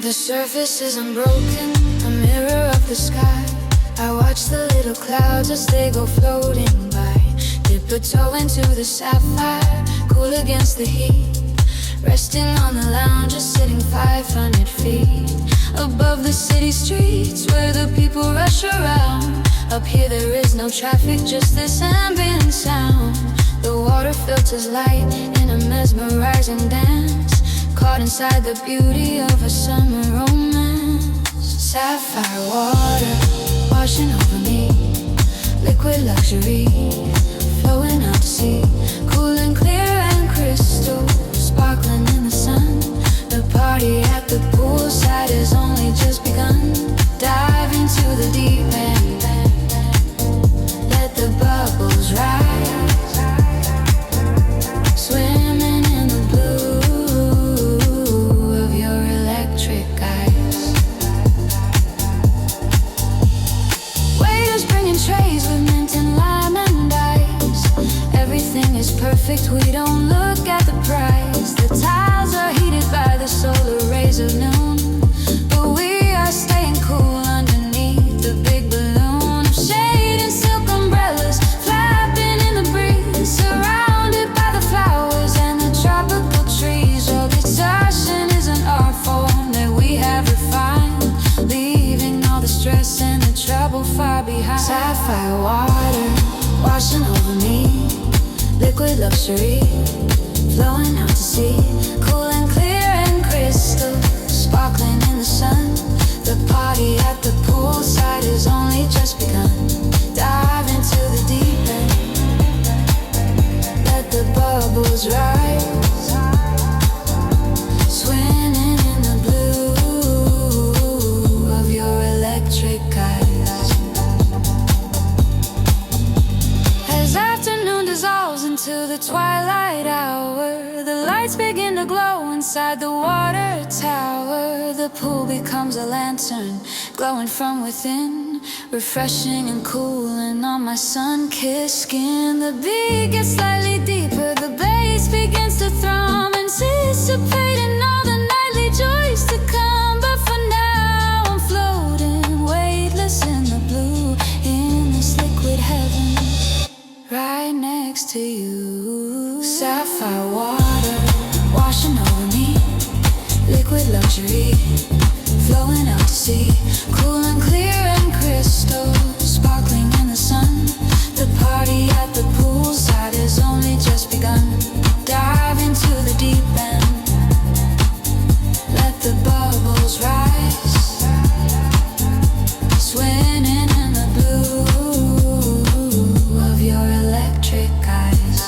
The surface is unbroken, a mirror of the sky. I watch the little clouds as they go floating by. Dip a toe into the sapphire, cool against the heat. Resting on the lounge, just sitting 500 feet above the city streets where the people rush around. Up here there is no traffic, just this ambient sound. The water filters light in a mesmerizing dance, caught inside the beauty of a summer romance. Sapphire water washing over me, liquid luxury flowing out to sea. Cool and clear and crystal, sparkling in the sun. The party at the poolside has only just begun. Dive into the deep end, let the bubbles rise. Swimming in the blue of your electric eyes. Waiters bringing trays with mint and lime and ice. Everything is perfect, we don't look at the price. The tiles are heated by the solar rays of noon, but we are staying cool underneath the big balloon of shade and silk umbrellas flapping in the breeze, surrounded by the flowers and the tropical trees. All distortion is an art form that we have refined, leaving all the stress and the trouble far behind. Sapphire water washing over me, liquid luxury flowing out to sea. Cool and clear and crystal, sparkling in the sun. The party at the poolside has only just begun. Dive into the deep end, let the bubbles rise. Swimming in the blue of your electric eyes. As afternoon dissolves into the twilight hour, the lights begin to glow inside the water tower. The pool becomes a lantern, glowing from within, refreshing and cooling on my sun-kissed skin. The beat gets slightly deeper, the bass begins to thrum, anticipating all the nightly joys to come. But for now I'm floating, weightless in the blue, in this liquid heaven, right next to you. Sapphire water washing over me, liquid luxury flowing out to sea. Cool and clear and crystal, sparkling in the sun. The party at the poolside has only just begun. Dive into the deep end, let the bubbles rise. Swimming in the blue of your electric eyes.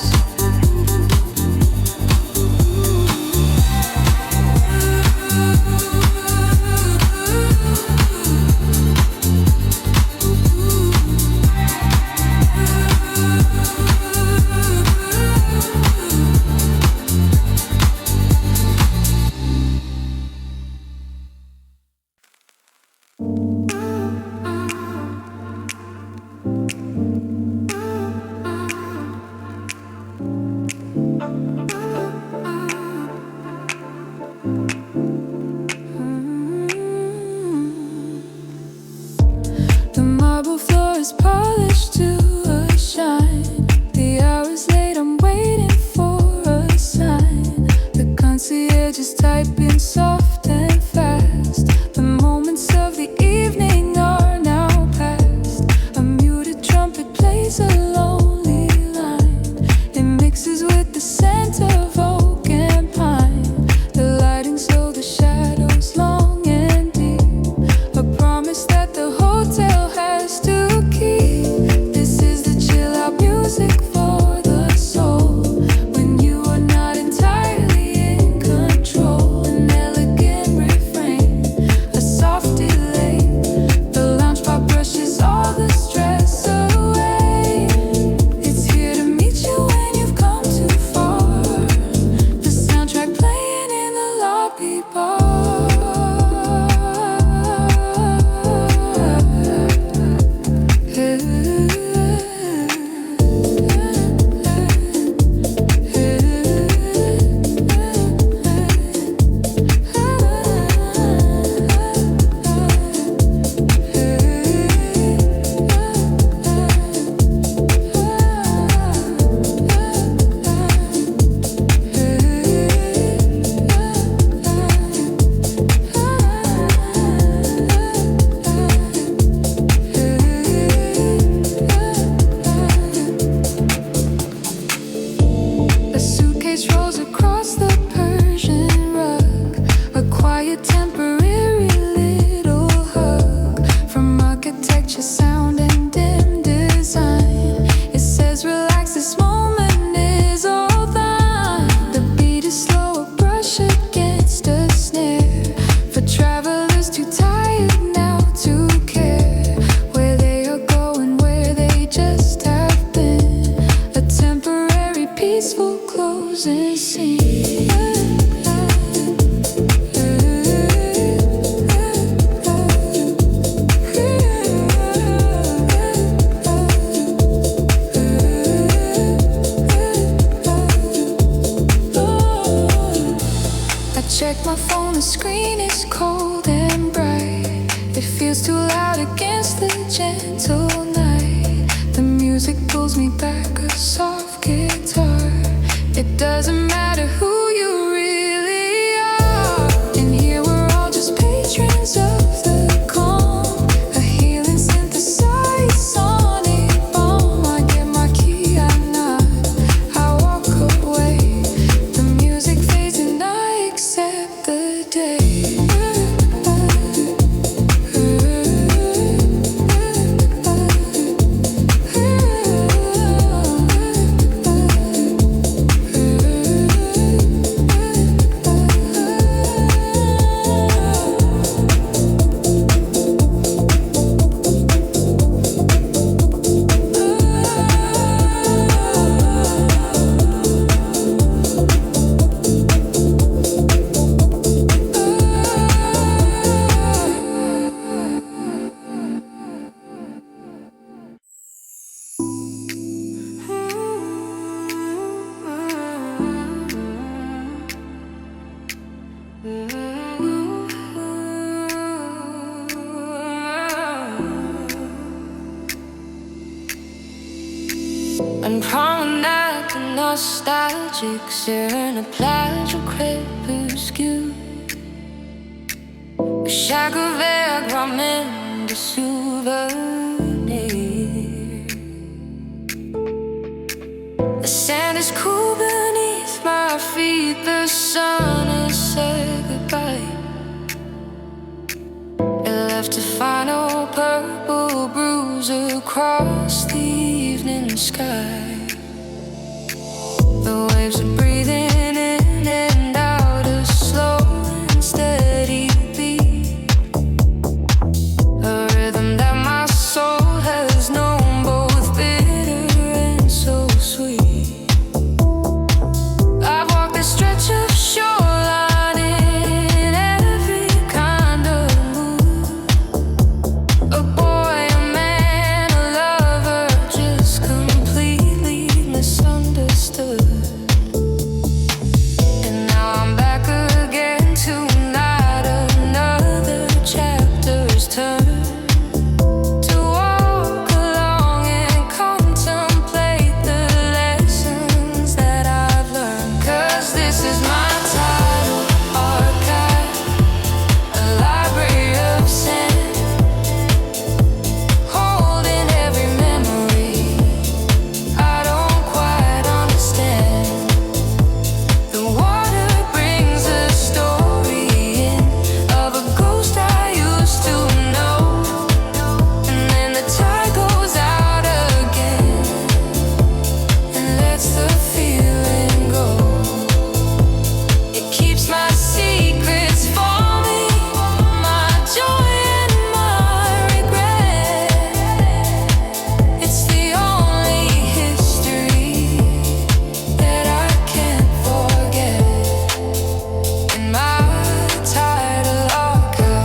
temporary little hug from architecture, sound, and dim design. It says, relax, this moment is all thine. The beat is slow, a brush against a snare. For travelers too tired now to care where they are going, where they just have been. A temporary, peaceful closing scene. Check my phone, the screen is cold and bright. It feels too loud against the gentle night. The music pulls me back, a soft guitar. It doesn't matter who you really are. In here we're all just patrons of the calm. A healing synthesized sonic bomb. I get my key, I nod, I walk away. The music fades and I accept the day. And promenade the nostalgic, staring at plage au crépuscule. Chaque verre ramène des souvenirs. The sand is cool beneath my feet, the sun has said goodbye. It left a final purple bruise across the evening sky. The waves are breathing in and out, a slow and steady beat. A rhythm that my soul has known, both bitter and so sweet. I've walked this stretch of shoreline in every kind of mood. A boy, a man, a lover, just completely misunderstood. And now I'm back again tonight, another chapter's turn. To walk along and contemplate the lessons that I've learned. 'Cause this is my title archive, a library of sand, holding every memory I don't quite understand. The water brings a story in of a ghost I used to know. And then the tide goes out again and lets the feeling go. It keeps my secrets for me, my joy and my regret. It's the only history that I can't forget. In my title archive.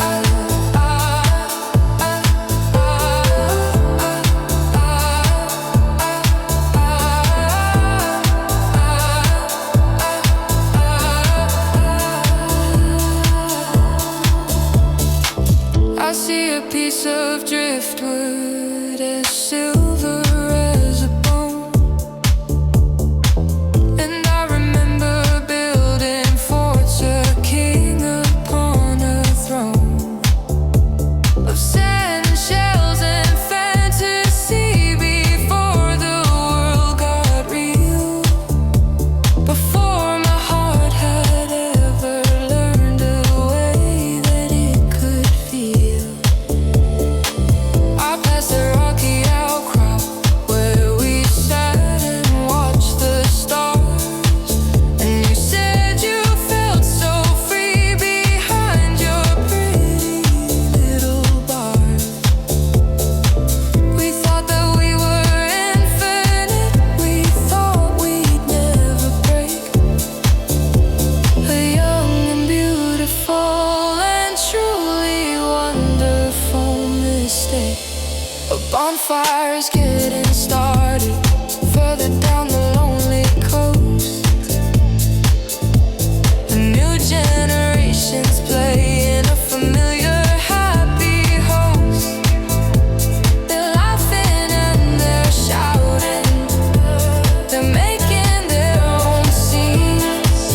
I see a piece of driftwood as silver as a bone. And I remember building forts, a king upon a throne of sand and shells and fantasy before the world got real. Before my heart had ever learned a way Bonfires getting started further down the lonely coast. The new generations playing a familiar happy host. They're laughing and they're shouting. They're making their own scenes.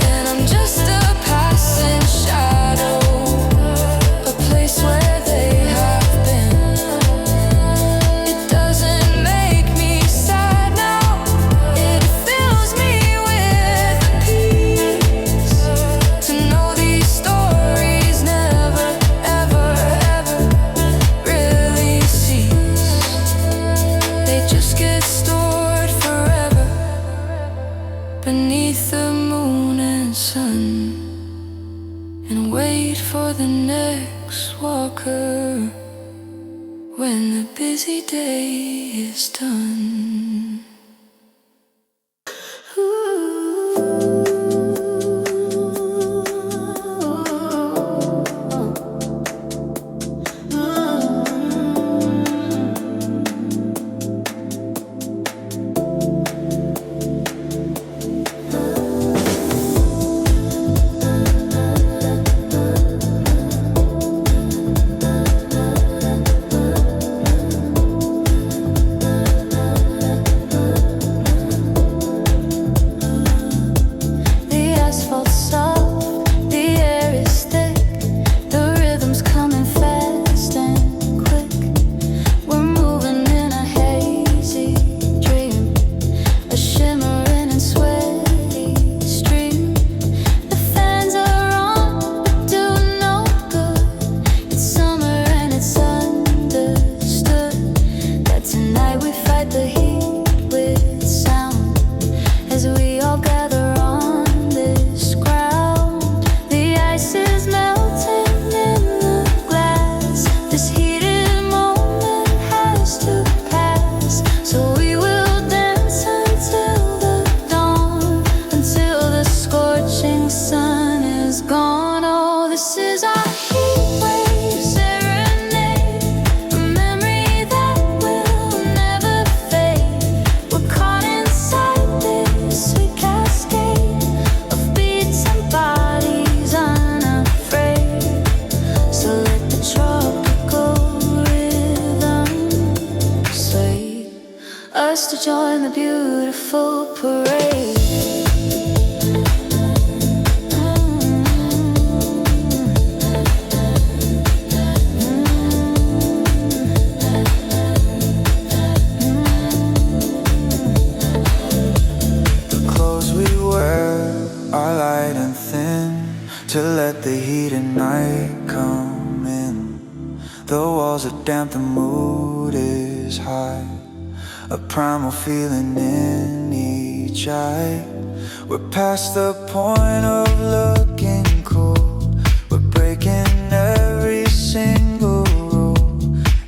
And I'm just a passing shadow, a place where they have been. It doesn't make me sad now. It fills me with peace to know these stories never, ever, ever really cease. They just get stored forever beneath the moon and sun, and wait for the next walker when the busy day is done. The asphalt's soft, the air is thick, the rhythm's coming fast and quick. We're moving in a hazy dream, a shimmering and sweaty stream. The fans are on, but do no good. It's summer and it's understood that tonight we fight the heat with sound as we all gather on this ground. The ice is melting in the glass. This heated moment has to pass. So we will dance until the dawn, until the scorching sun is gone. Oh, this is our heat wave serenade, a memory that will never fade. We're caught inside this sweet cascade of beats and bodies unafraid. So let the tropical rhythm sway us to join the beautiful parade. The clothes we wear are light and thin to let the heat at night come in. The walls are damp, the mood is high, a primal feeling in each eye. We're past the point of looking cool. We're breaking every single rule.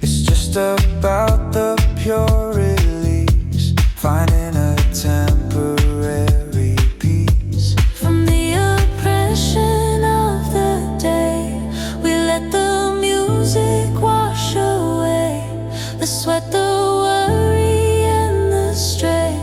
It's just about the pure release, finding a temporary peace. From the oppression of the day, we let the music wash away the sweat, the worry, and the strain,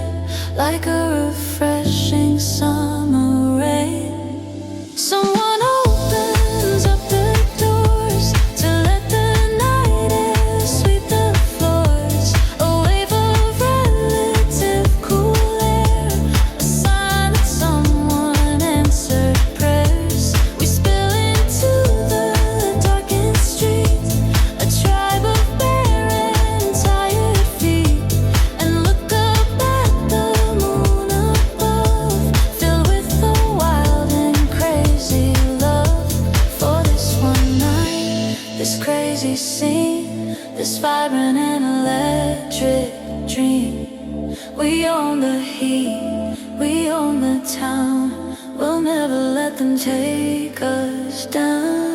like a refreshing summer rain. Someone opens up the doors to let the night air sweep the floors. A wave of relative cool air, a sign that someone answered prayers. We spill into the darkened streets, a tribe of bare and tired feet, and look up at the moon above, filled with the wild and crazy love. For this one night, this crazy scene, this vibrant and electric dream. We own the heat, we own the town. We'll never let them take us down.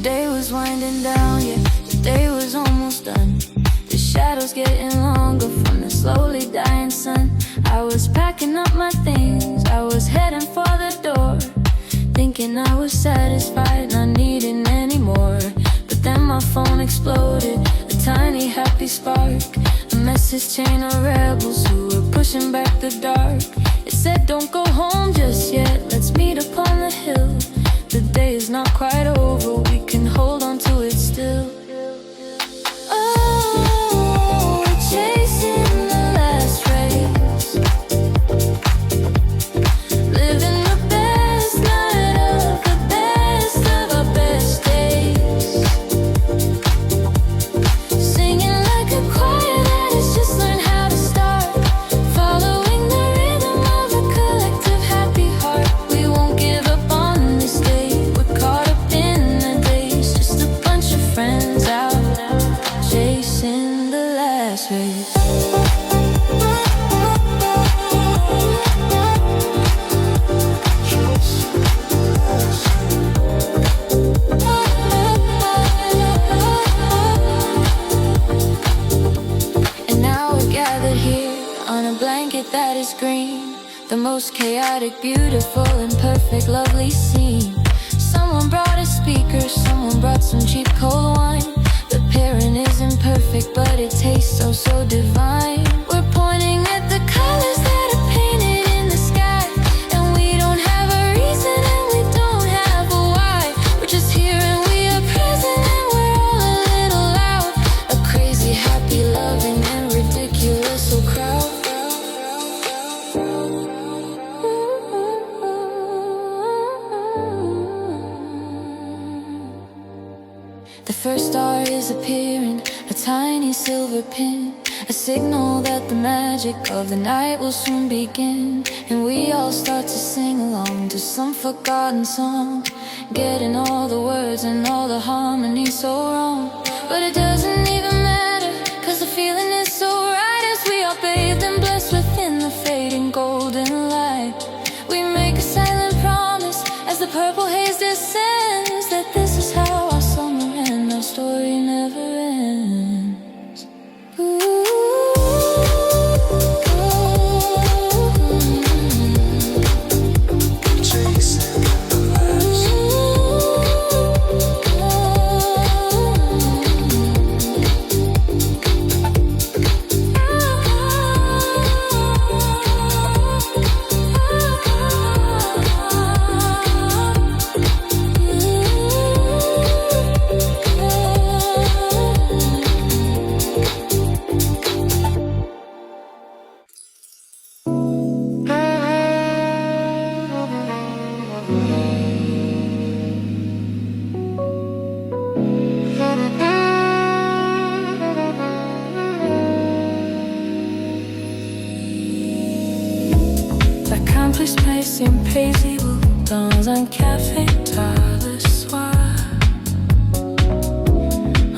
day was winding down, yeah, the day was almost done. The shadows getting longer from the slowly dying sun. I was packing up my things, I was heading for the door, thinking I was satisfied, not needing any more. But then my phone exploded, a tiny happy spark, a message chain of rebels who were pushing back the dark. It said don't go home just yet, let's meet up on the hill. The day is not quite over, we can hold on to it still. Oh, we're chasing the last race, living the best night of the best of our best days, singing like a choir that has just learned how to start, following the rhythm of a collective happy heart. We won't give up on this day, we're caught up in the days, just a bunch of friends out chasing the last race. And now we're gathered here on a blanket that is green, the most chaotic, beautiful, and perfect, lovely scene. Someone brought a speaker, someone brought some cheap cold wine. The pairing isn't perfect, but it tastes so, so divine. We're pointing at the colors that are painted in the sky, and we don't have a reason and we don't have a why. We're just here and we are present and we're all a little loud, a crazy, happy, loving, and ridiculous so crowd. The first star is appearing, a tiny silver pin, a signal that the magic of the night will soon begin. And we all start to sing along to some forgotten song, getting all the words and all the harmony so wrong. But it doesn't even matter, cause the feeling is so right as we are bathed and blessed within the fading golden light. We make a silent promise as the purple haze descends, that this is how our summer ends, our story never ends. Ooh. Chasing the last. L'accompli space impaisible dans un café tard le soir,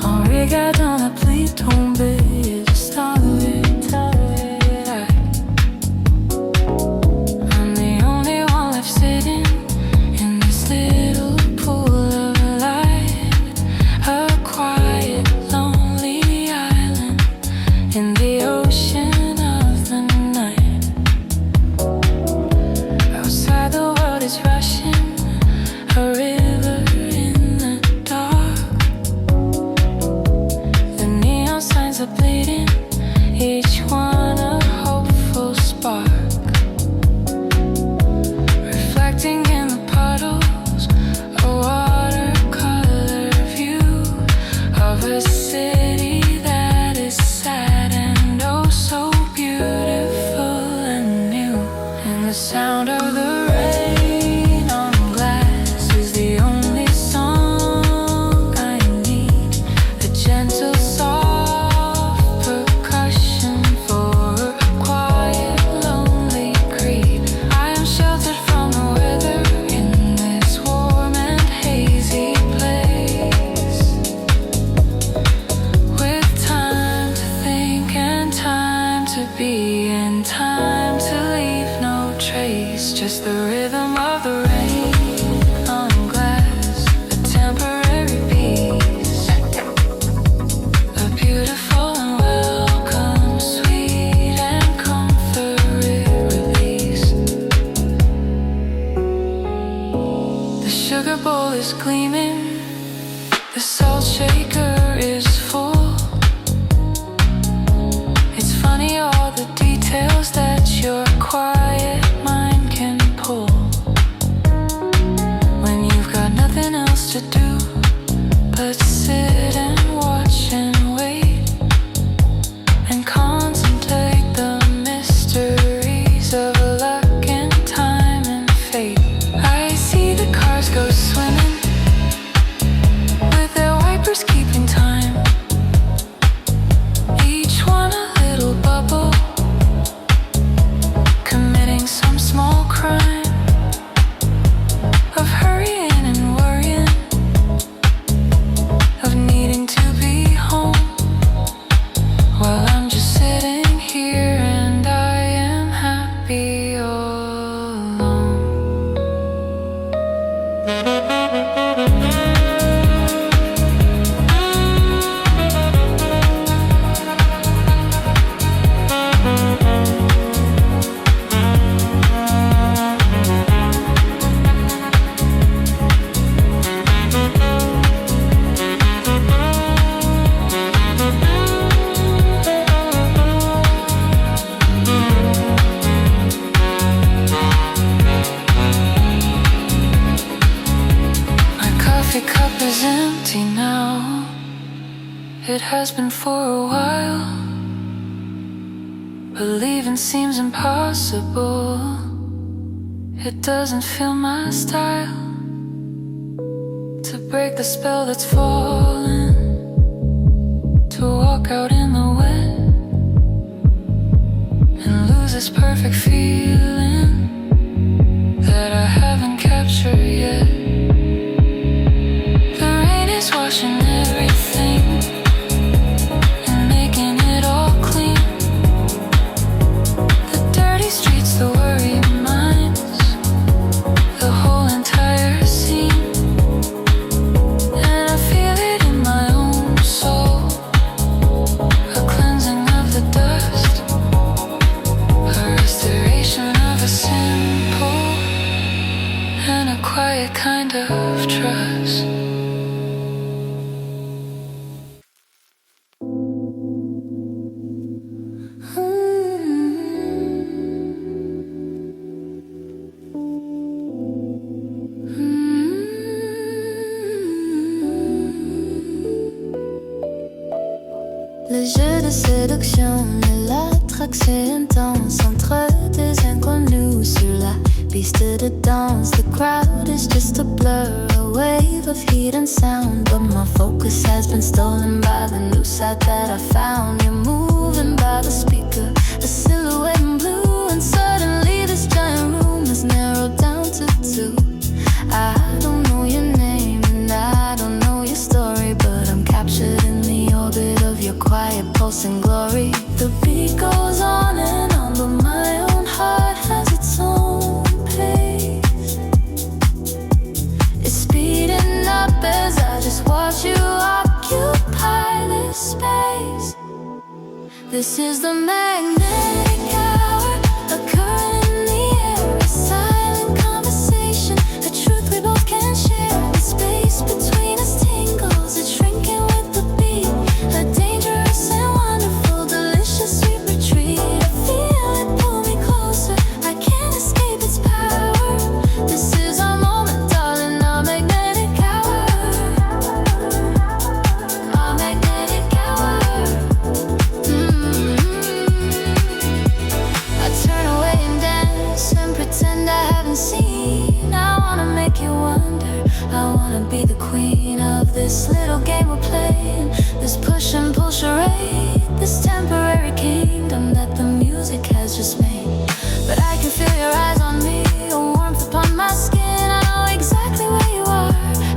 en regardant la pluie tomber et le starlit. I'm the only one left sitting in this little pool of light, a quiet, lonely island in the ocean of the night. Outside the world is rushing, a river in the dark. The neon signs are bleeding, each one a hopeful spark, reflecting in the puddles, a watercolor view of a city that is sad and oh so beautiful and new. And the sound of the rain on glass is the only song I need, a gentle, soft percussion for a quiet, lonely creep. I am sheltered from the weather in this warm and hazy place, with time to think and time to be and time to leave no trace. Just the rhythm of the rain on glass, a temporary peace. sugar bowl is gleaming, the salt shaker is full. It's funny all the details that your quiet mind can pull. When you've got nothing else to do but sit and watch and wait and contemplate the mysteries of luck and time and fate. I see the cars go swimming with their wipers keeping time, each one a little bubble, committing some small crime of hurrying and worrying, of needing to be home, while I'm just sitting here and I am happy all alone. My coffee cup is empty now. It has been for a while. Believing seems impossible. It doesn't feel my style to break the spell that's fallen, to walk out in the wet and lose this perfect feeling that I haven't captured yet. The rain is washing everything and making it all clean. The dirty streets, the worried minds, the whole entire scene. And I feel it in my own soul, a cleansing of the dust, a restoration of a simple and a quiet kind of trust. Le jeu de séduction et l'attraction intense entre deux inconnus sur la piste de danse. The crowd is just a blur, a wave of heat and sound. But my focus has been stolen by the new side that I found. You're moving by the speaker, a silhouette in blue. And suddenly this giant room is narrowed down to two. I don't know your name and I don't know your story, but I'm captured in the orbit of your quiet pulsing glory. The beat goes on and on, but my own heart has its own pace. It's speeding up as I just watch you occupy this space. This is the magnetic hour, occurring in the air, a silent conversation, a truth we both can share. The space between us tingles, it's shrinking with the beat, a dangerous and wonderful, delicious sweet retreat. I feel it pull me closer, I can't escape its power. This is our moment, darling, our magnetic hour, our magnetic hour. I turn away and dance and pretend I haven't seen. I wanna make you wonder, I wanna be the queen of this little game we're playing, this push and pull charade, this temporary kingdom that the music has just made. But I can feel your eyes on me, a warmth upon my skin. I know exactly where you are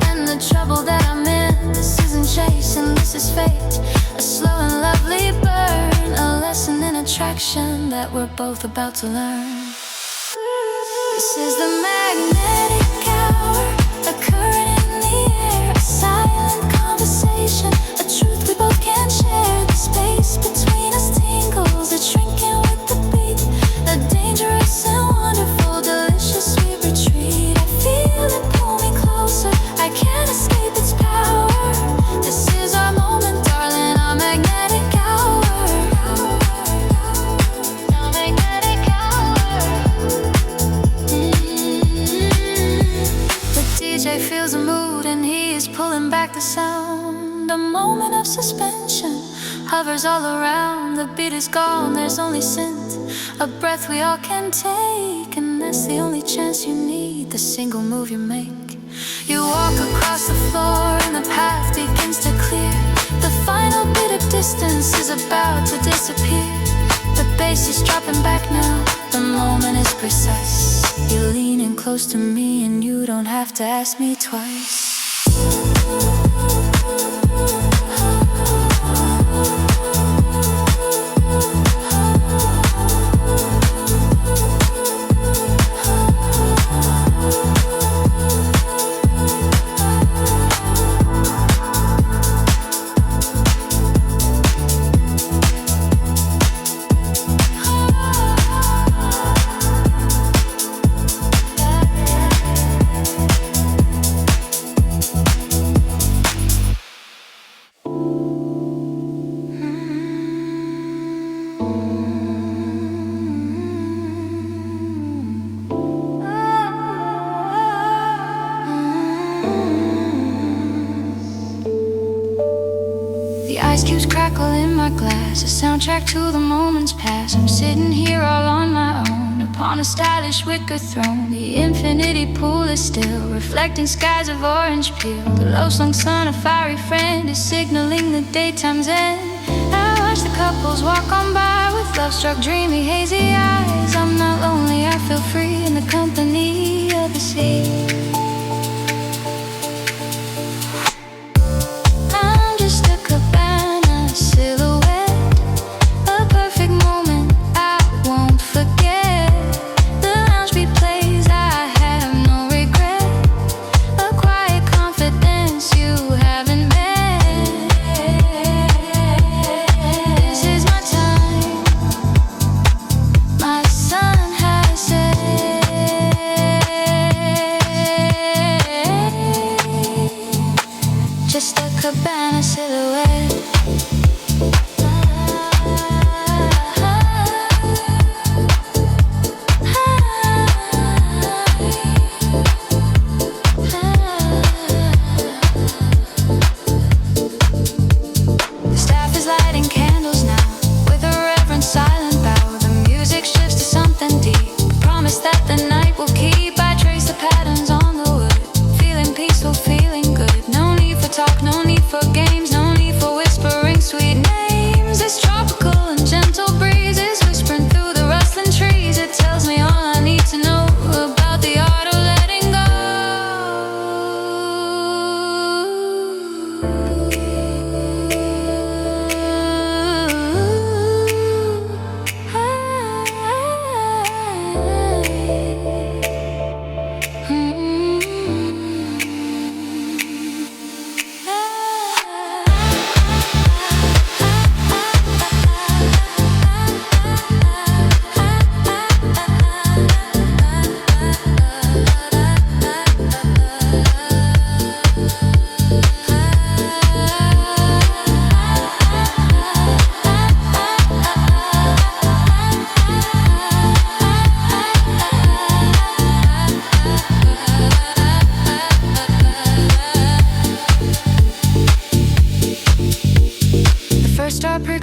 and the trouble that I'm in. This isn't chasing, this is fate, a slow and lovely burn, a lesson in attraction that we're both about to learn. This is the magnetic hour, occurring in the air, a silent conversation, a truth we both can share. The space between us tingles, it's shrinking with the beat, a dangerous and wonderful, delicious sweet retreat. I feel it pull me close, DJ feels the mood and he is pulling back the sound. A moment of suspension hovers all around. The beat is gone, there's only scent, a breath we all can take. And that's the only chance you need, the single move you make. You walk across the floor and the path begins to clear. The final bit of distance is about to disappear. The bass is dropping back now, the moment is precise. You're leaning close to me and you don't have to ask me twice. Ice cubes crackle in my glass, a soundtrack to the moments past. I'm sitting here all on my own, upon a stylish wicker throne. The infinity pool is still, reflecting skies of orange peel. The low-slung sun, a fiery friend, is signaling the daytime's end. I watch the couples walk on by with love-struck, dreamy, hazy eyes. I'm not lonely, I feel free in the company of the sea.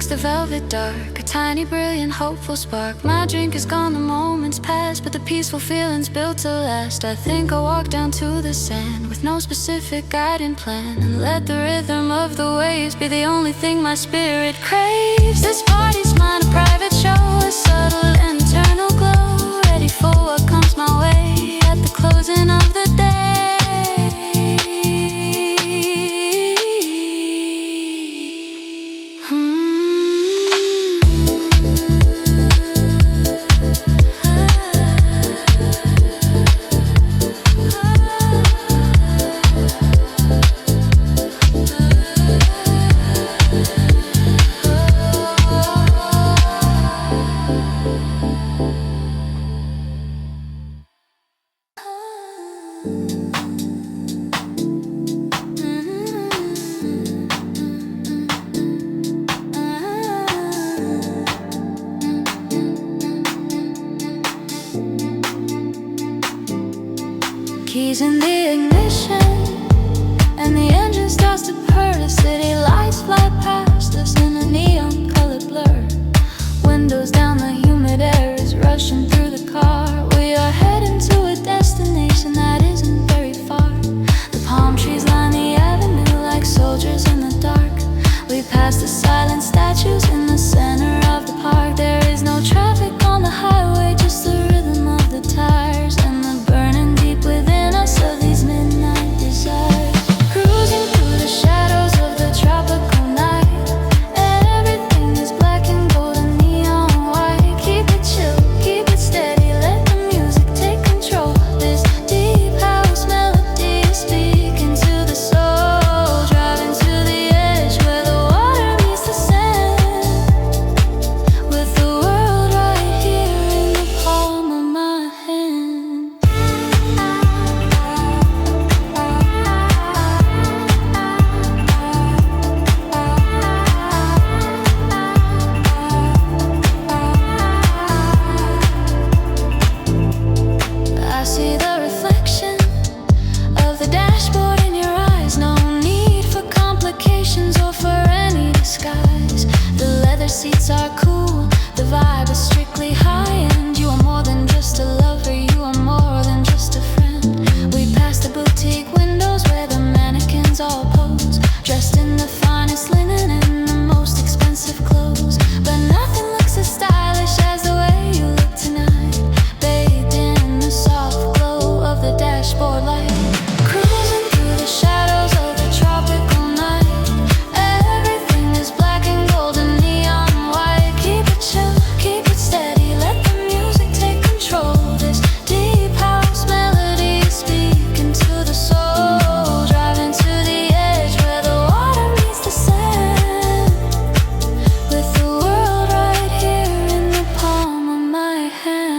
The velvet dark, a tiny, brilliant, hopeful spark. My drink is gone, the moment's past, but the peaceful feeling's built to last. I think I'll walk down to the sand with no specific guiding plan, and let the rhythm of the waves be the only thing my spirit craves. This party's mine, a private show, a subtle and eternal glow, ready for what comes my way at the closing of the day. Keys in the ignition, and the engine starts to purr. The city lights fly past us in a neon colored blur. Windows down, the humid air is rushing through the car. We are heading to a destination that isn't very far. The palm trees line the avenue like soldiers in the dark. We pass the silent statues in the center of the park. There is no traffic on the highway, just the rhythm of the tires and the burning deep within us of these midnight desires. Cruising through the shadows of the tropical night. Everything is black and gold and neon white. Keep it chill, keep it steady, let the music take control. This deep house melody is speaking to the soul. Driving to the edge where the water meets the sand, with the world right here in the palm of my hand. I see the reflection of the dashboard in your eyes. No need for complications or for any disguise. The leather seats are cool, the vibe is strictly high-end. You are more than just a lover, you are more than just a friend. We pass the boutique windows where the mannequins all pose, dressed in the finest linen and the most expensive clothes. But nothing looks as stylish as the way you look tonight, bathed in the soft glow of the dashboard light. Cruising through the shadows of the tropical night. Everything is black and gold and neon white. Keep it chill, keep it steady, let the music take control. This deep house melody is speaking to the soul. Driving to the edge where the water meets the sand, with the world right here in the palm of my hand.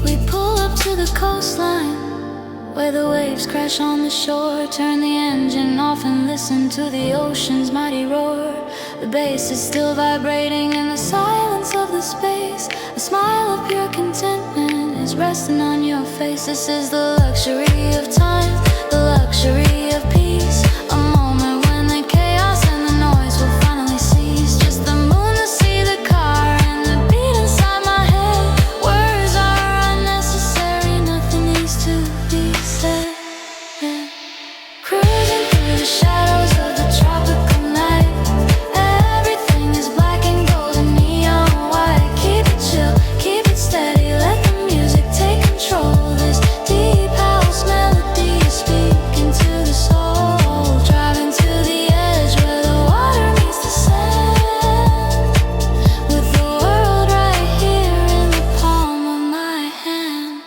We pull up to the coastline where the waves crash on the shore. Turn the engine off and listen to the ocean's mighty roar. The bass is still vibrating in the silence of the space. A smile of pure contentment is resting on your face. This is the luxury of time, the luxury of peace. A moment when the chaos and the noise will finally cease. Just the moon, the sea, the car, and the beat inside my head. Words are unnecessary, nothing needs to be said. Cruising through the shadows of the tropical night. Everything is black and gold and neon white. Keep it chill, keep it steady, let the music take control. This deep house melody is speaking to the soul. Driving to the edge where the water meets the sand, with the world right here in the palm of my hand.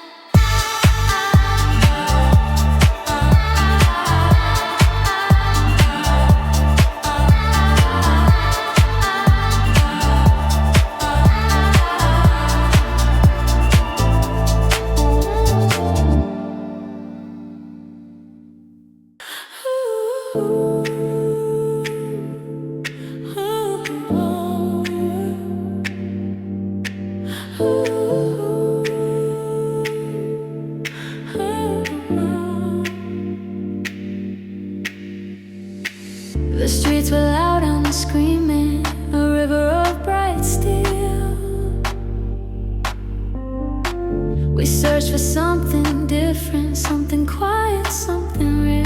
The streets were loud and screaming, a river of bright steel. We searched for something different, something quiet, something real.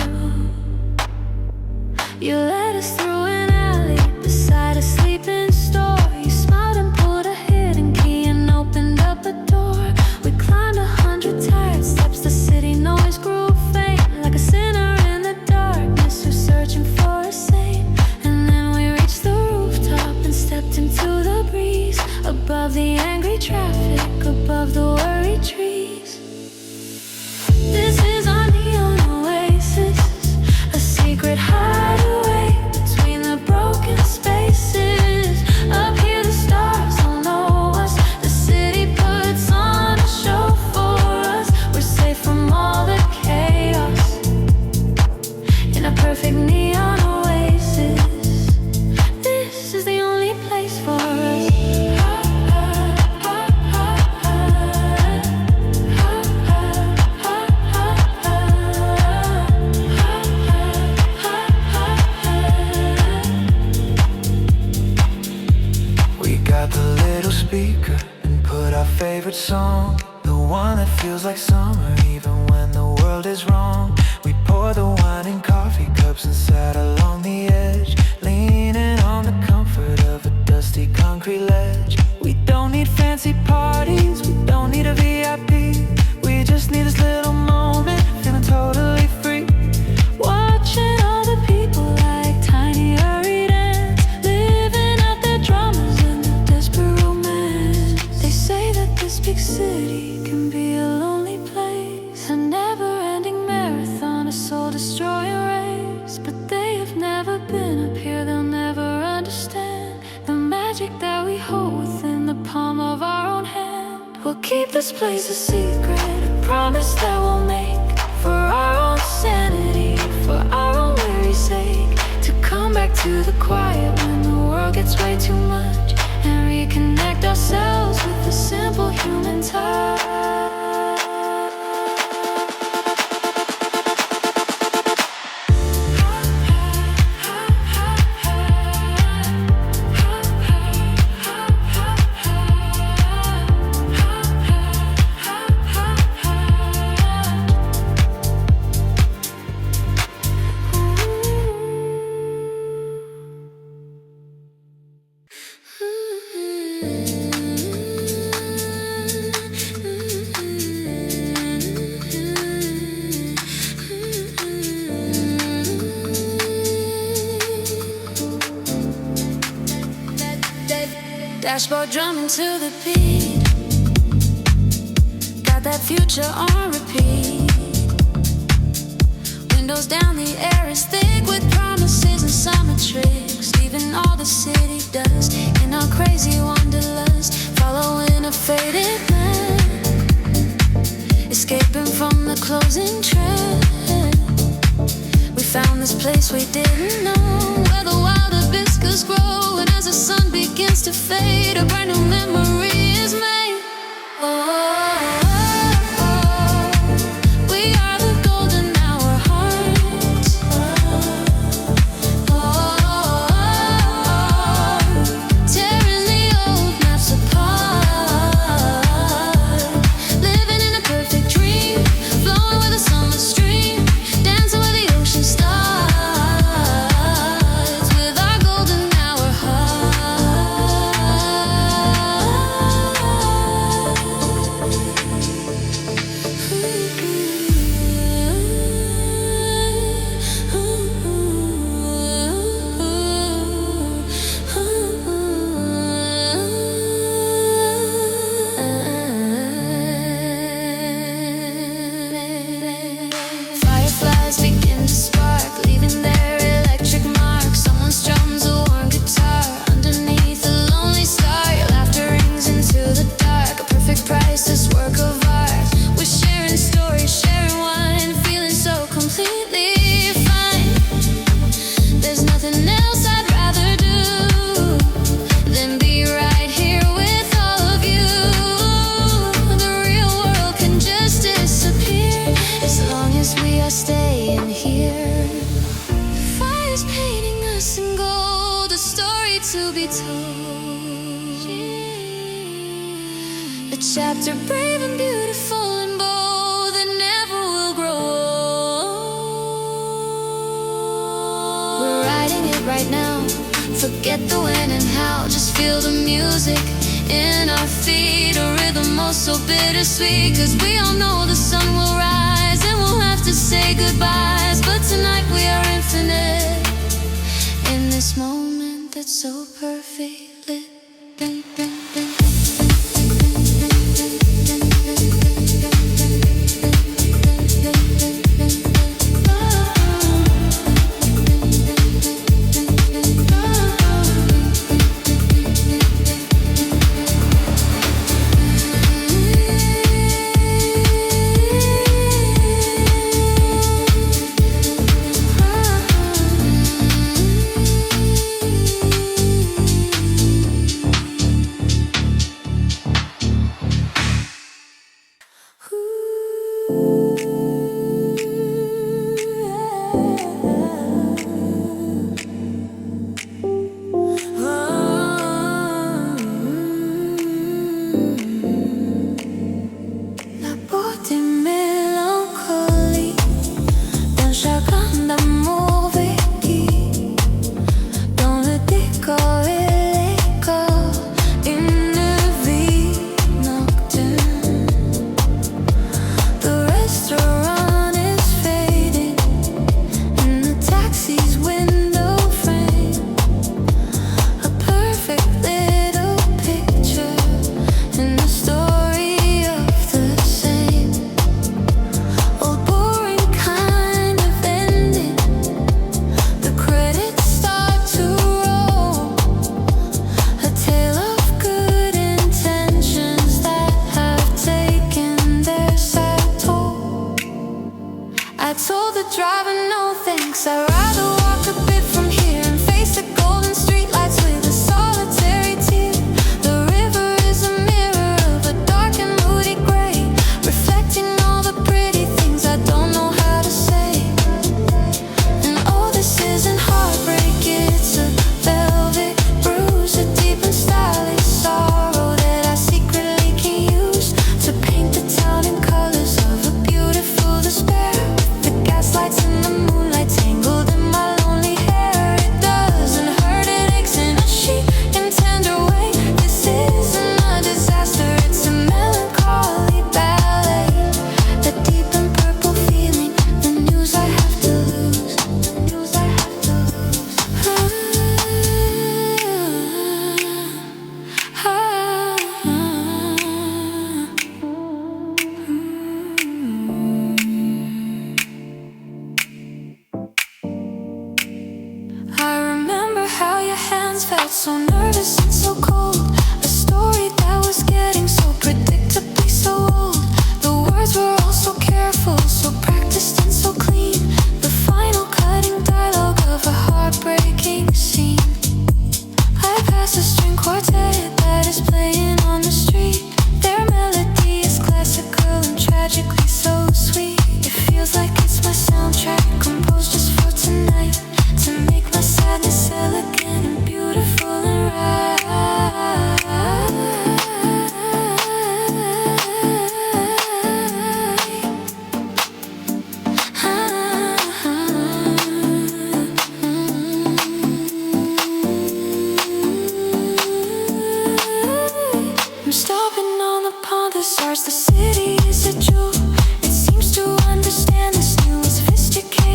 You led us through an alley beside a sleeping store. You smiled and pulled a hidden key and opened up a door. We climbed 100 tired steps, the city noise grew faint, like a sinner in the darkness who's searching for a saint. And then we reached the rooftop and stepped into the breeze, above the angry traffic, above the worried trees. This is our neon oasis, a secret hideaway between the broken spaces. Up here the stars don't know us, the city puts on a show for us. We're safe from all the chaos. perfect neon oasis. This is the only place for us. We got the little speaker and put our favorite song, the one that feels like summer even when the world is wrong. We pour the wine in coffee cups and sat along the edge, leaning on the comfort of a dusty concrete ledge. We don't need fancy parties, we don't need a VIP. We just need this little moment, feeling totally free. Watching all the people like tiny hurried ants, living out their dramas and their desperate romance. They say that this big city can be a lonely place, a never-ending marathon, a soul-destroying race. But they have never been up here, they'll never understand the magic that we hold within the palm of our own hand. We'll keep this place a secret, a promise that we'll make for our own sanity, for our own very sake, to come back to the quiet when the world gets way too much, and reconnect ourselves with the simple human touch. Dashboard drumming to the beat, got that future on repeat. Windows down, the air is thick with promises and summer tricks, leaving all the city dust in our crazy wanderlust, following a faded man, escaping from the closing trend. We found this place we didn't know, where the wild hibiscus grow, and as the sun begins to fade, a brand new memory is made. We are the golden hour hearts. Tearing the old maps apart, living in a perfect dream, flowing with a summer stream, dancing where the ocean starts, with our golden hour Fireflies begin to spark, leaving their electric mark. Someone strums a warm guitar underneath a lonely star. Your laughter rings into the dark, a perfect price, this work of art. We're sharing stories, sharing wine, feeling so completely fine. There's nothing else I'd rather do than be right here with all of you. The real world can just disappear as long as we are staying here. Fire's painting us in gold, a story to be told, a chapter brave and beautiful and bold that never will grow. We're writing it right now, forget the when and how, just feel the music in our feet, a rhythm oh so bittersweet, 'cause we all know the sun will rise and we'll have to say goodbyes, but tonight we are infinite in this moment that's so perfectly I told the driver no thanks, I'd rather walk a bit from here and face the golden streetlights with a solitary tear. The river is a mirror of a dark and moody gray, reflecting all the pretty things I don't know how to say. And oh, this isn't heartbreak, it's a velvet bruise, a deep and stylish sorrow that I secretly can use to paint the town in colors of a beautiful despair. The gaslights and the moonlight tangled in my lonely hair. It doesn't hurt, it aches in a chic and tender way. This isn't a disaster, it's a melancholy ballet. The deep and purple feeling, the news I have to lose, the news I have to I remember how your hands felt so nervous and so cold. A story that was getting so predictably so old. The words were all so careful, so practiced and so clean. The final cutting dialogue of a heartbreaking scene. I pass a string quartet that is playing on the street. Their melody is classical and tragically so sweet. It feels like it's my soundtrack, composed just for tonight, to make my sadness elegant and beautiful and right. I'm stopping on the pond that starts. The city is a jewel. It seems to understand this new and sophisticated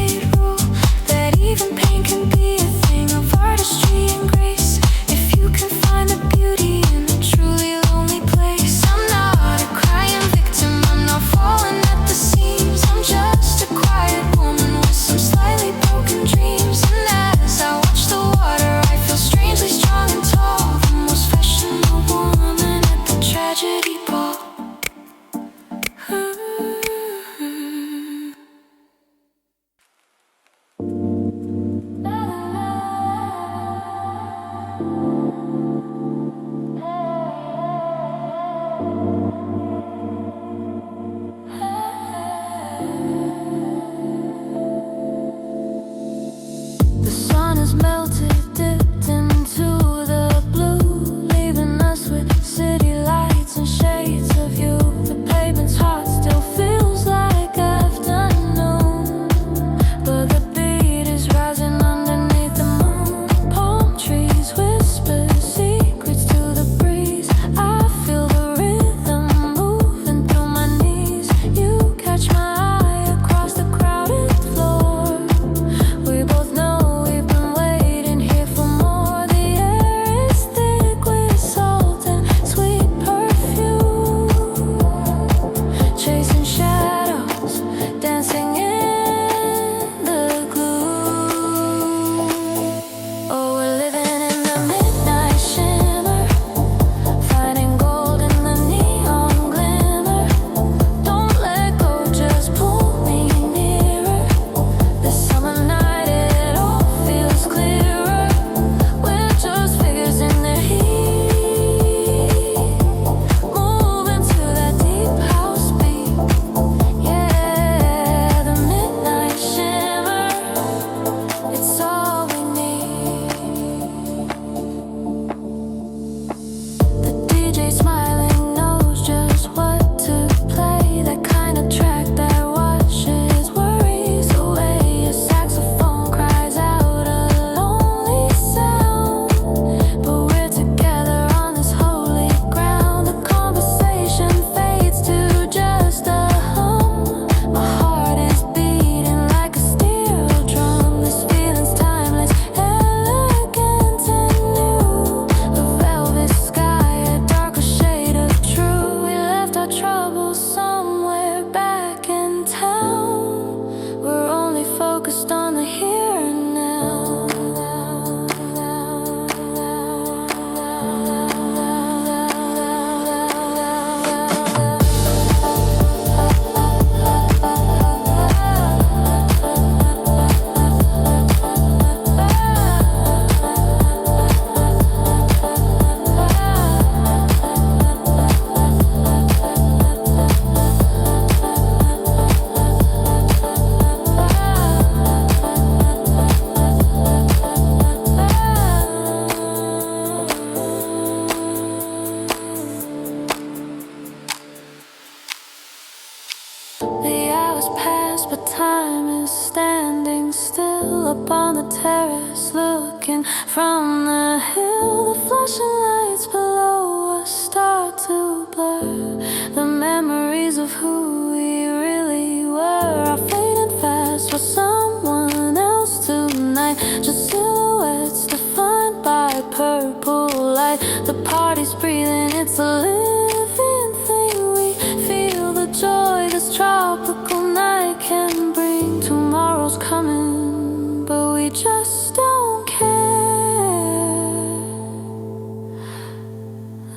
still up on the terrace, looking from the hill. The flashing lights below us start to blur. The memories of who we really were are fading fast for someone else tonight. Just silhouettes defined by purple light. The party's breathing, it's a living thing. We feel the joy this tropical night can bring. Tomorrow's coming, but we just don't care.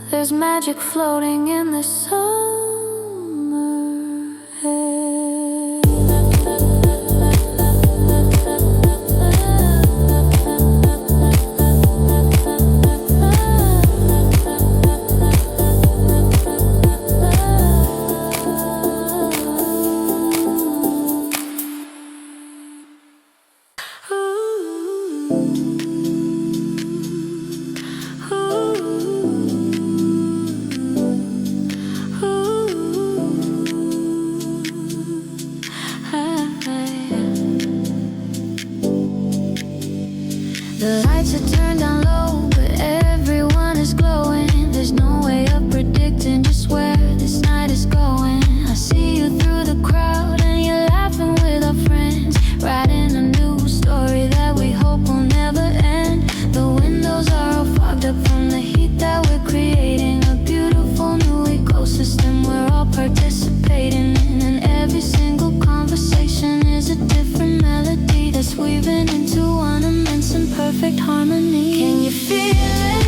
There's magic floating in the summer air. The lights are turned down low, but everyone is glowing. There's no way of predicting just where this night is going. I see you through the crowd and you're laughing with our friends, writing a new story that we hope will never end. The windows are all fogged up from the heat that we're creating. A beautiful new ecosystem we're all participating in, and every single conversation is a different melody that's weaving into one immense and perfect harmony. Can you feel it?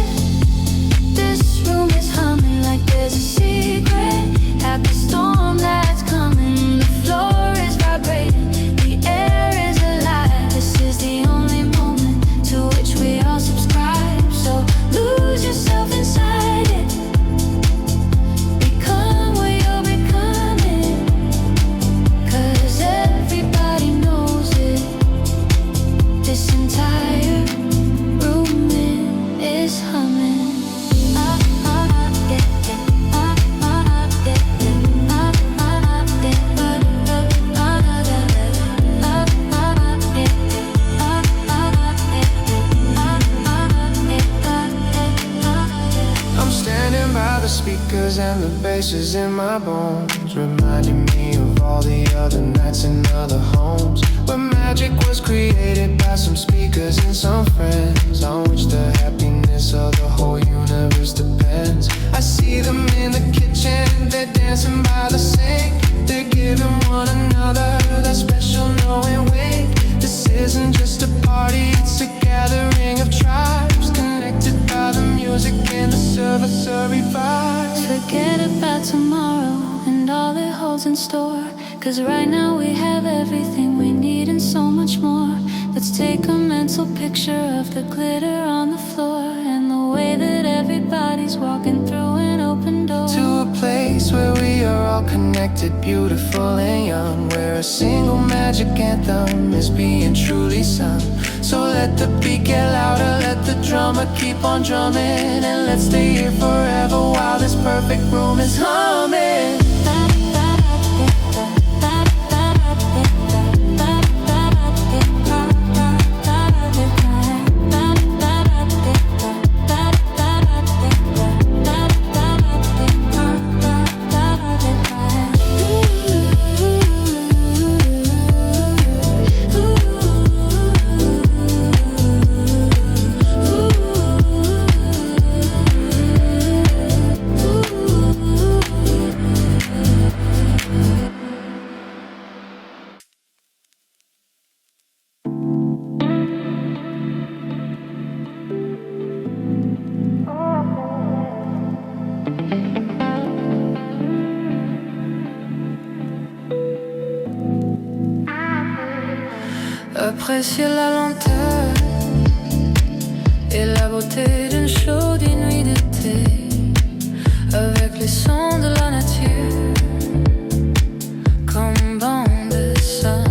This room is humming like there's a secret happy storm that's coming. The floor is vibrating, the air is alive. This is the only moment to which we all subscribe. So lose yourself inside it. Become what you're becoming, 'cause everybody knows it. This entire room is humming. I'm standing by the speakers and the basses in my bones, reminding me of all the other nights in other homes, where magic was created by some speakers and some friends, on which the happiness of the whole universe depends. I see them in the kitchen, they're dancing by the sink. They're giving one another that special knowing wink. This isn't just a party, it's a gathering of tribes, connected by the music and the celebratory vibes. Forget about tomorrow and all it holds in store, 'cause right now we have everything we need and so much more. Let's take a mental picture of the glitter on the floor and the way that everybody's walking through an open door. To a place where we are all connected, beautiful and young, where a single magic anthem is being truly sung. So let the beat get louder, let the drummer keep on drumming, and let's stay here forever while this perfect room is humming. Apprécier la lenteur et la beauté d'une chaude nuit d'été, avec les sons de la nature comme bande dessinée.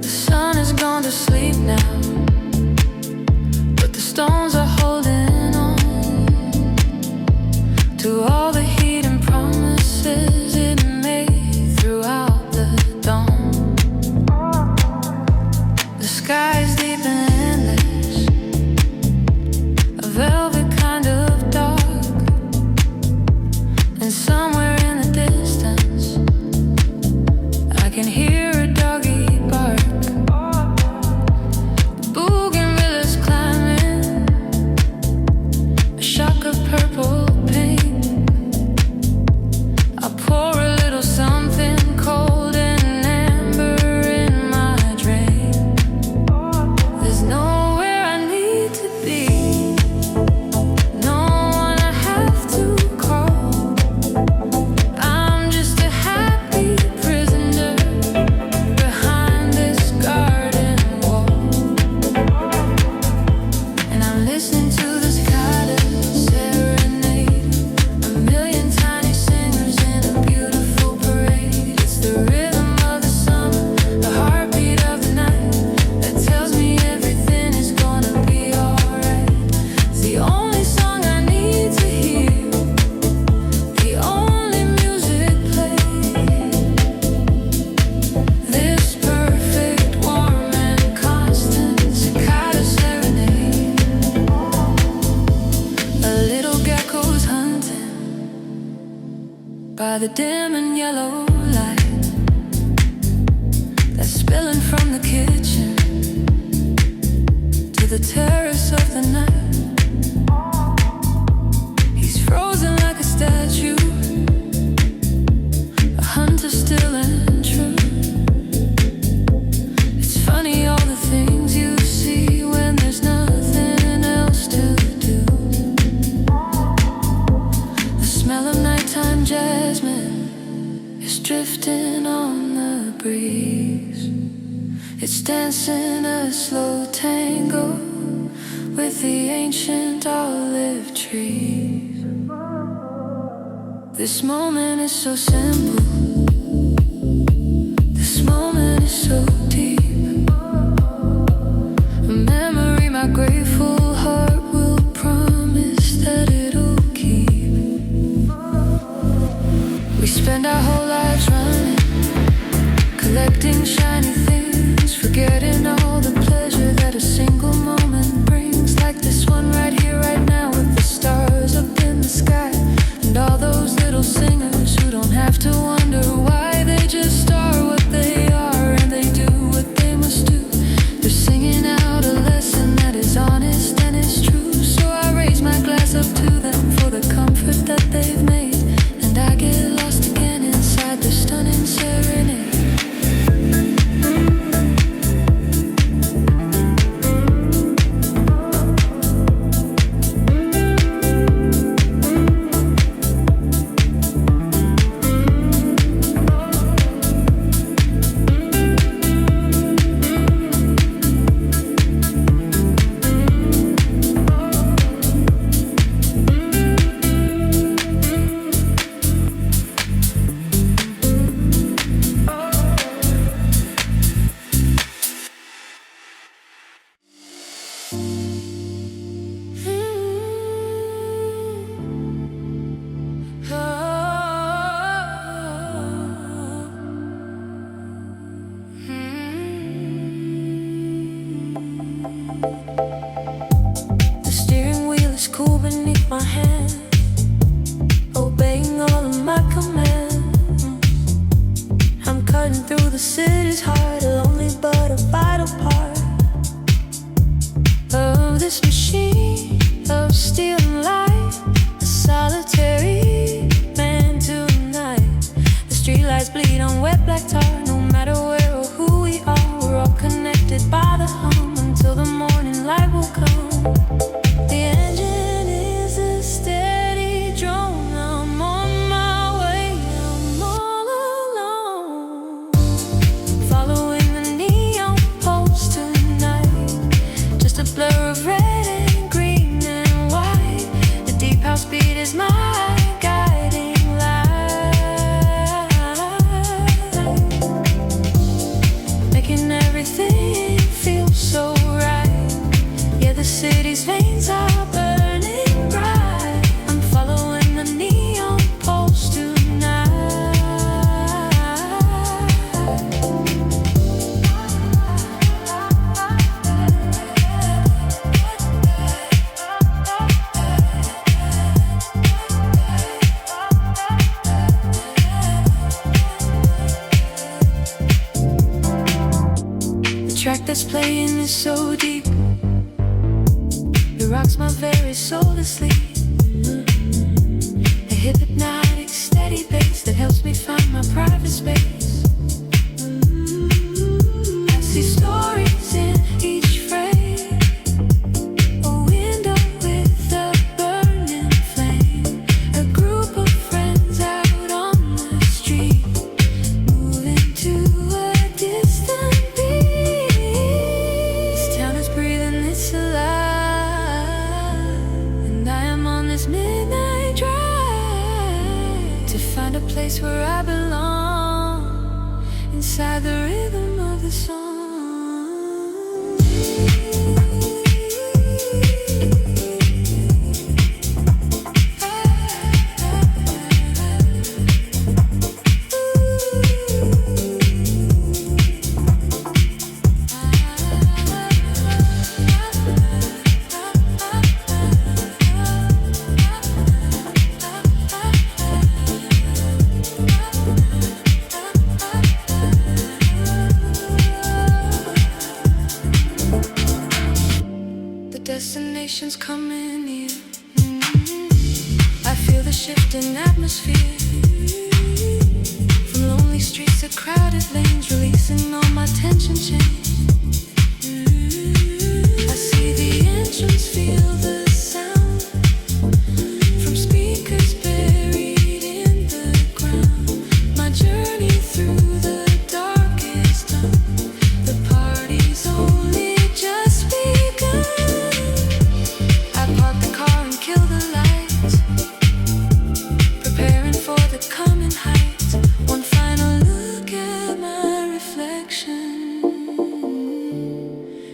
The sun has gone to sleep now, but the stones are holding on to all the heat and promises it made throughout the dawn. the dim and yellow light that's spilling from the kitchen to the terrace of the night. He's frozen like a statue, a hunter still and true. It's funny all the things you see when there's nothing else to do. The smell of nighttime jasmine is drifting on the breeze. It's dancing a slow tango with the ancient olive trees. This moment is so simple. This moment is so deep. A memory my grateful heart will promise that it'll keep. We spend our whole lives running, collecting shiny things, forgetting all the pleasure that a single moment brings. Like this one right here, right now, with the stars up in the sky, and all those little singers who don't have to wonder why. They just are what they are, and they do what they must do. They're singing out a lesson that is honest and is true. So I raise my glass up to them for the comfort that they've made, and I get lost again inside their stunning serenade. The steering wheel is cool beneath my hand, obeying all of my commands. I'm cutting through the city's heart, a lonely but a vital part of this machine of steel and light. A solitary man tonight. The streetlights bleed on wet black tar. No matter where or who we are, we're all connected by the hum until the morning light will come. The engine is a steady drone. I'm on my way, I'm all alone, following the neon poles tonight. Just a blur of red and green and white. The deep house beat is my guiding light, making everything feel so right. Yeah, the city's veins are burning bright. I'm following the neon poles tonight. The track that's playing is so deep, it rocks my very soul to sleep. A hypnotic steady bass that helps me find my private space. I see stories in each frame, a window with a burning flame, a group of friends out on the street, moving to a distant beat. This town is breathing, it's alive, and I am on this midnight drive to find a place where I belong, inside the rhythm of the song. coming near. I feel the shift in atmosphere. From lonely streets to crowded lanes, releasing all my tension chains. I see the entrance, feel the sound from speakers buried in the ground. My journey through the darkest dawn. The party's only just begun. I park the car and kill the lights, preparing for the coming heights. One final look at my reflection,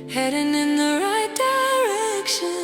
heading in the right direction.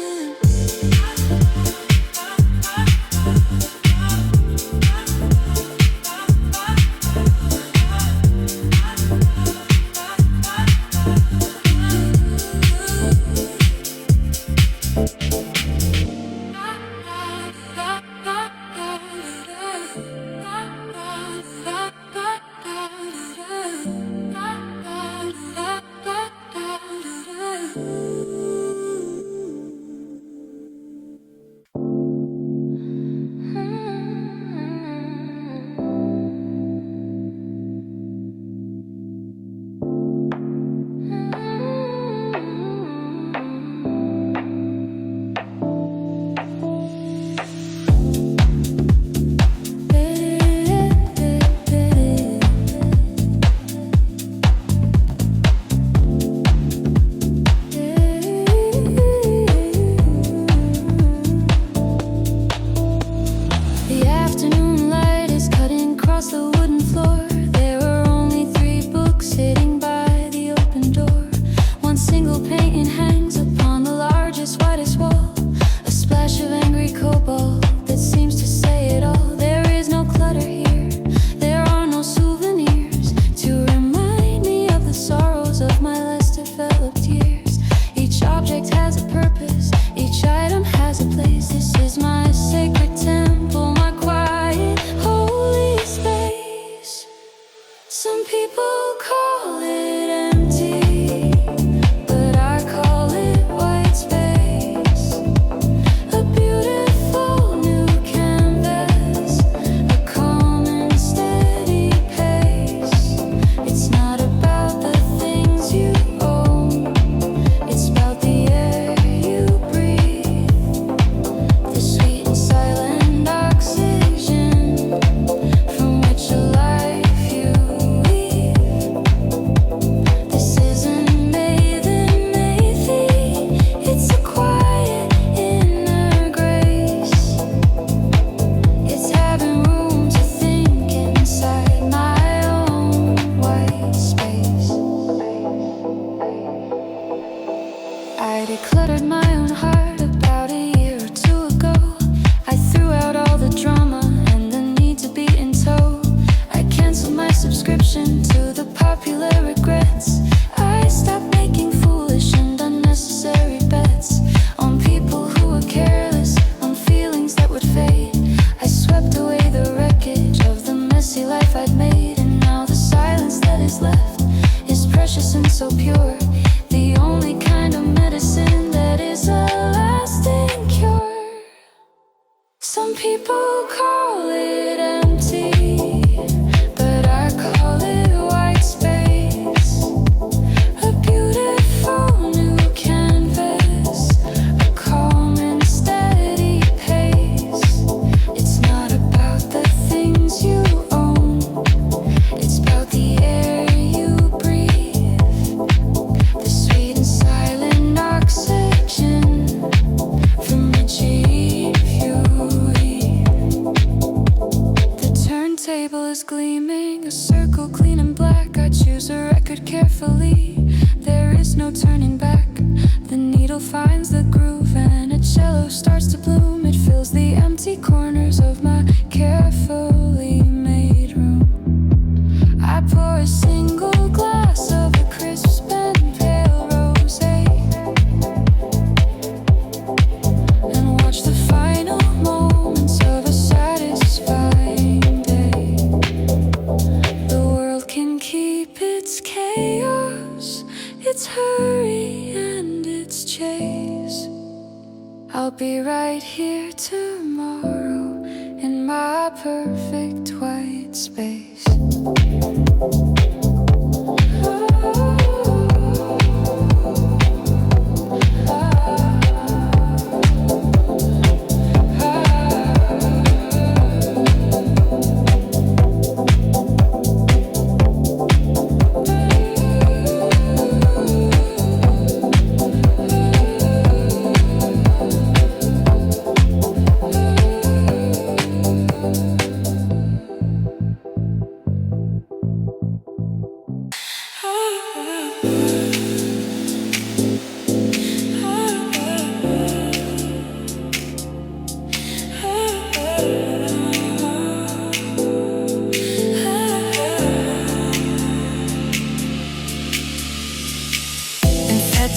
Its hurry and its chase. I'll be right here tomorrow in my perfect white space.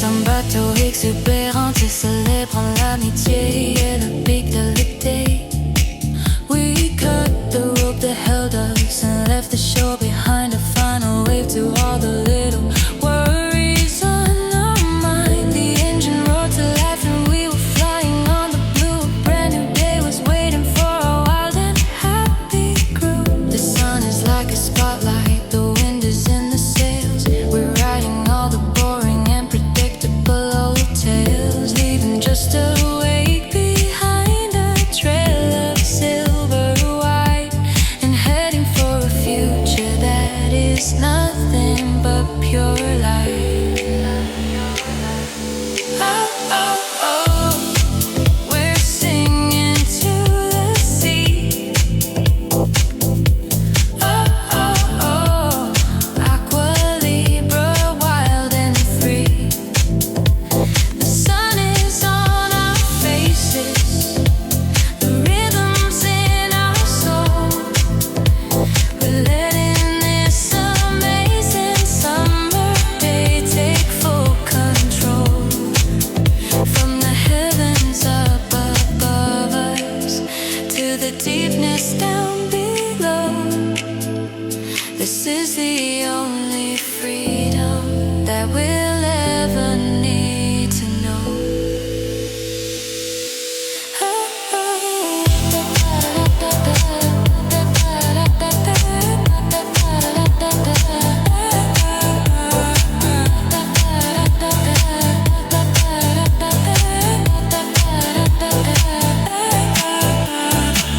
Un bateau exubérante et célébrant l'amitié et le pic de l'été. We cut the rope that held us and left the shore behind, a final wave to all the little worries on our mind. The engine roared to life and we were flying on the blue. A brand new day was waiting for a wild and happy crew. The sun is like a spotlight, the wind is in the sails. We're riding all the boring and predictable old tales, leaving just a wake behind, a trail of silver white, and heading for a future that is nothing but pure light. Oh, oh, oh, we're singing to the sea. Oh, oh, oh, aqua libra, wild and free. The sun is on our faces, the rhythm's in our soul. We're letting this amazing summer day take full control. From the heavens up above us to the deepness down below, this is the only freedom that we'll ever need to know.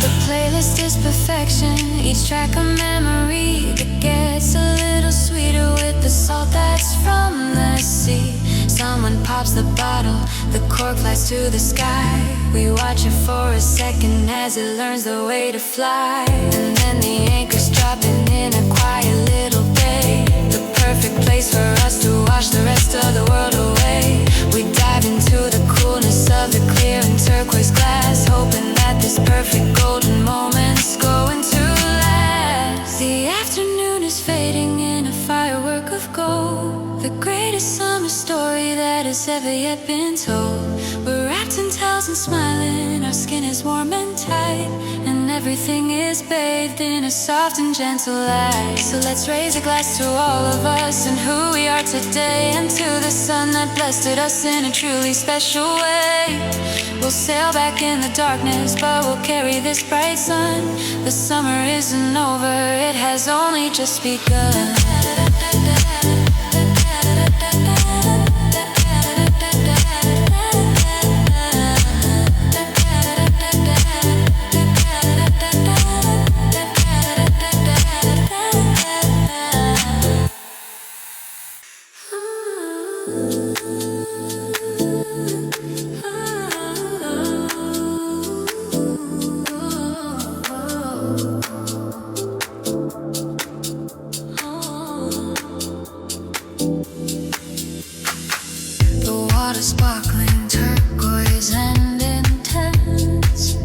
The playlist is perfection, each track a memory that gets a little sweeter with the salt that's from the sea. Someone pops the bottle, the cork flies to the sky. We watch it for a second as it learns the way to fly. And then the anchor's dropping in a quiet little bay, the perfect place for us to wash the rest of the world away. We dive into the coolness of the clear and turquoise glass, hoping that this perfect golden moment's going to last. The afternoon is fading in a firework of gold, the greatest summer story that has ever yet been told. We're wrapped in towels and smiling, our skin is warm and tight, and everything is bathed in a soft and gentle light. So let's raise a glass to all of us and who we are today, and to the sun that blessed us in a truly special way. We'll sail back in the darkness, but we'll carry this bright sun. The summer isn't over, it has only just begun. Sparkling turquoise and intense.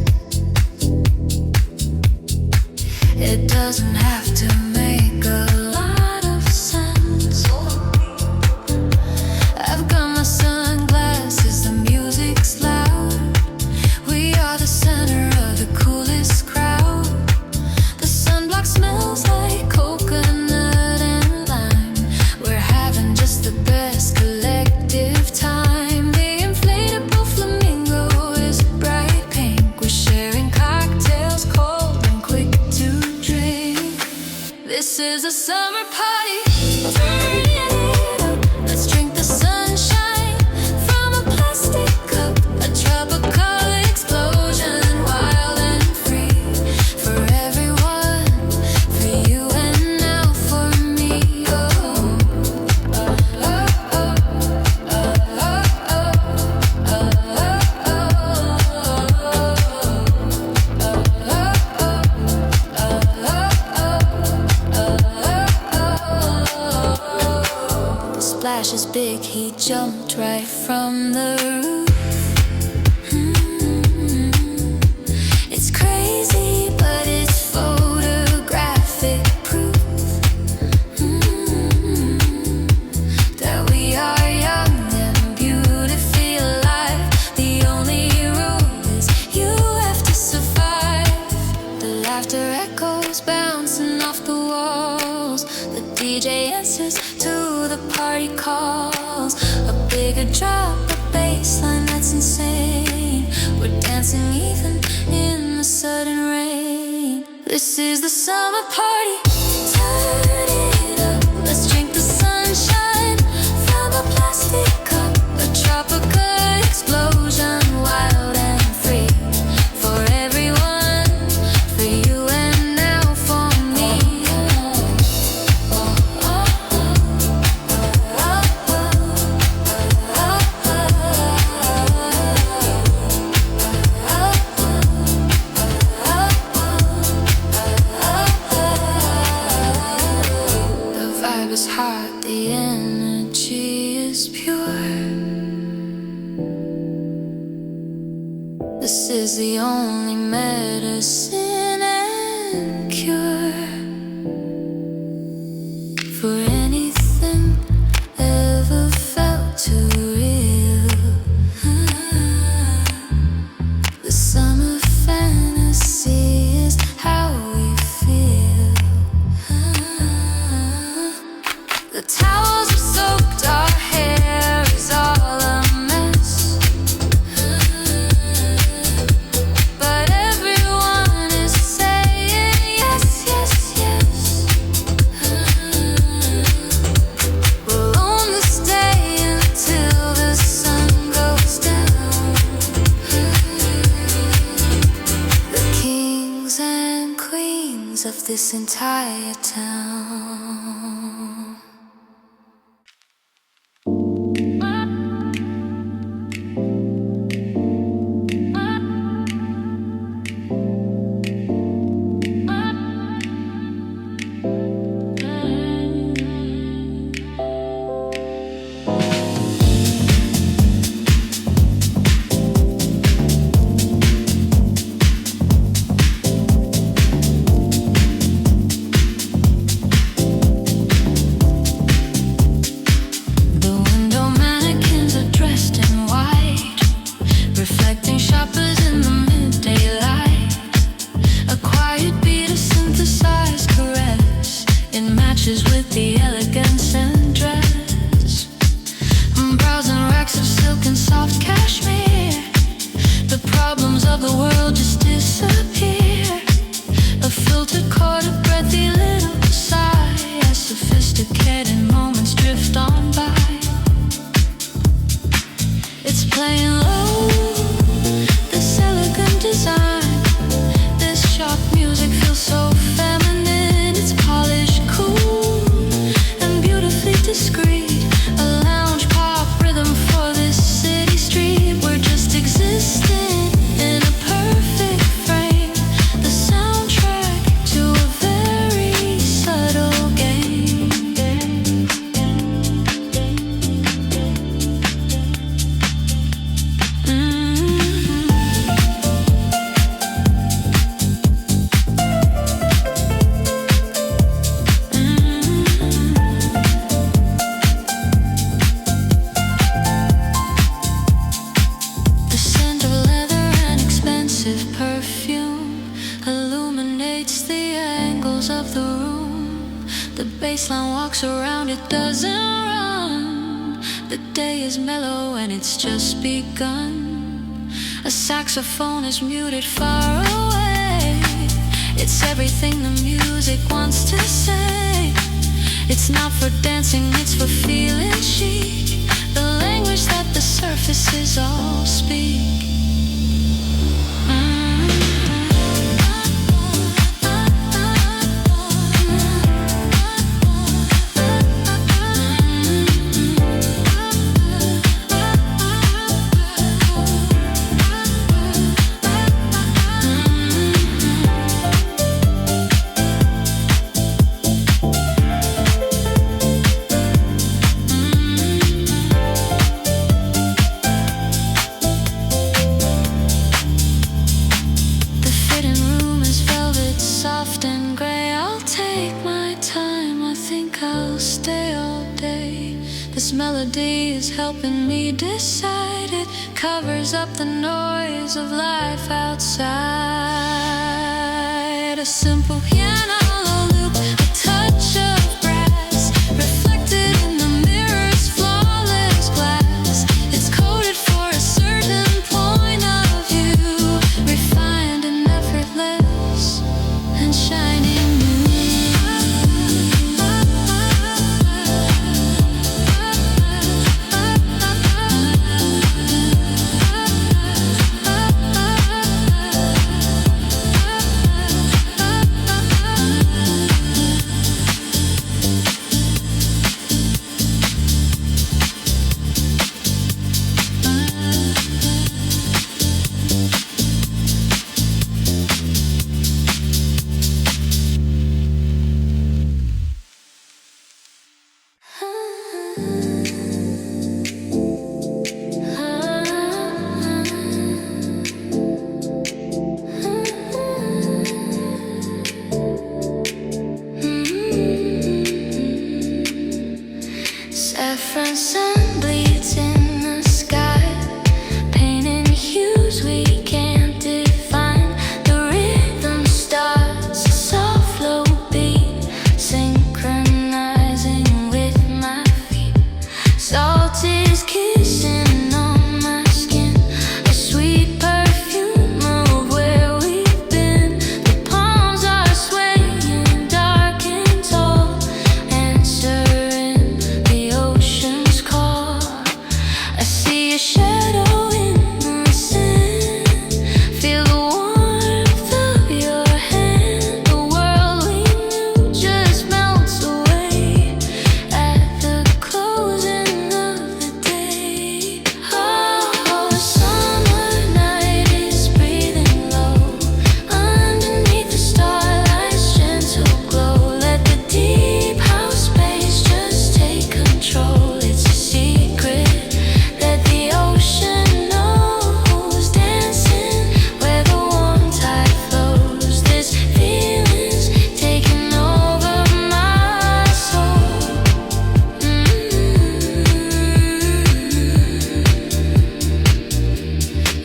It doesn't have to make a lot of sense. I've got my sunglasses, the music's loud. We are the center of the coolest crowd. The sunblock smells like coconut and lime. We're having just the best collective time. splash is big, he jumped right from the roof. It's crazy, but it's photographic proof that we are young and beautifully alive. The only rule is you have to survive. The laughter echoes bouncing off the walls. The DJ answers to the party calls. A bigger drop, a bass line that's insane. We're dancing even in the sudden rain. This is the summer party. Turn it up. Let's drink the sunshine from a plastic cup. A tropical explosion, wild and free. For everyone, for you and now for me. The vibe is hot, the energy is pure. This is the only medicine and cure for anything ever felt too real. The summer fantasy is how we feel. The towels are soaked, our hair is all a mess. But everyone is saying yes, yes, yes. We'll only stay until the sun goes down. The kings and queens of this entire town. The window mannequins are dressed in white, reflecting shoppers in the midday light. A quiet beat, a synthesized caress. It matches with the elegance and dress. I'm browsing racks of silk and soft cashmere. The problems of the world just disappear. A filtered chord, a breathy little sigh, as sophisticated moments drift on by. It's playing low, this elegant design. This sharp music feels so feminine. It's polished, cool, and beautifully discreet. A lounge pop rhythm for this city street. We're just existing in a perfect frame. The soundtrack to a very subtle game. The scent of leather and expensive perfume illuminates the angles of the room. The baseline walks around, it doesn't run. The day is mellow and it's just begun. A saxophone is muted far away. It's everything the music wants to say. It's not for dancing, it's for feeling chic. The language that the surfaces all speak. stay all day. This melody is helping me decide. It covers up the noise of life outside. A simple piano loop, a touch of brass, reflected in the mirror's flawless glass. It's coded for a certain point of view, refined and effortless and shining new. Saffron sun bleeds in the sky, painting hues we can't define. The rhythm starts a soft low beat, synchronizing with my feet. Salt is kissing on my skin, a sweet perfume of where we've been. The palms are swaying dark and tall, answering the ocean's call. I see a shadow in the sand, feel the warmth of your hand. The world we knew just melts away at the closing of the day. Oh, summer night is breathing low, underneath the starlight's gentle glow. Let the deep house bass just take control. It's a secret that the ocean knows, dancing where the warm tide flows. This feeling's taking over my soul.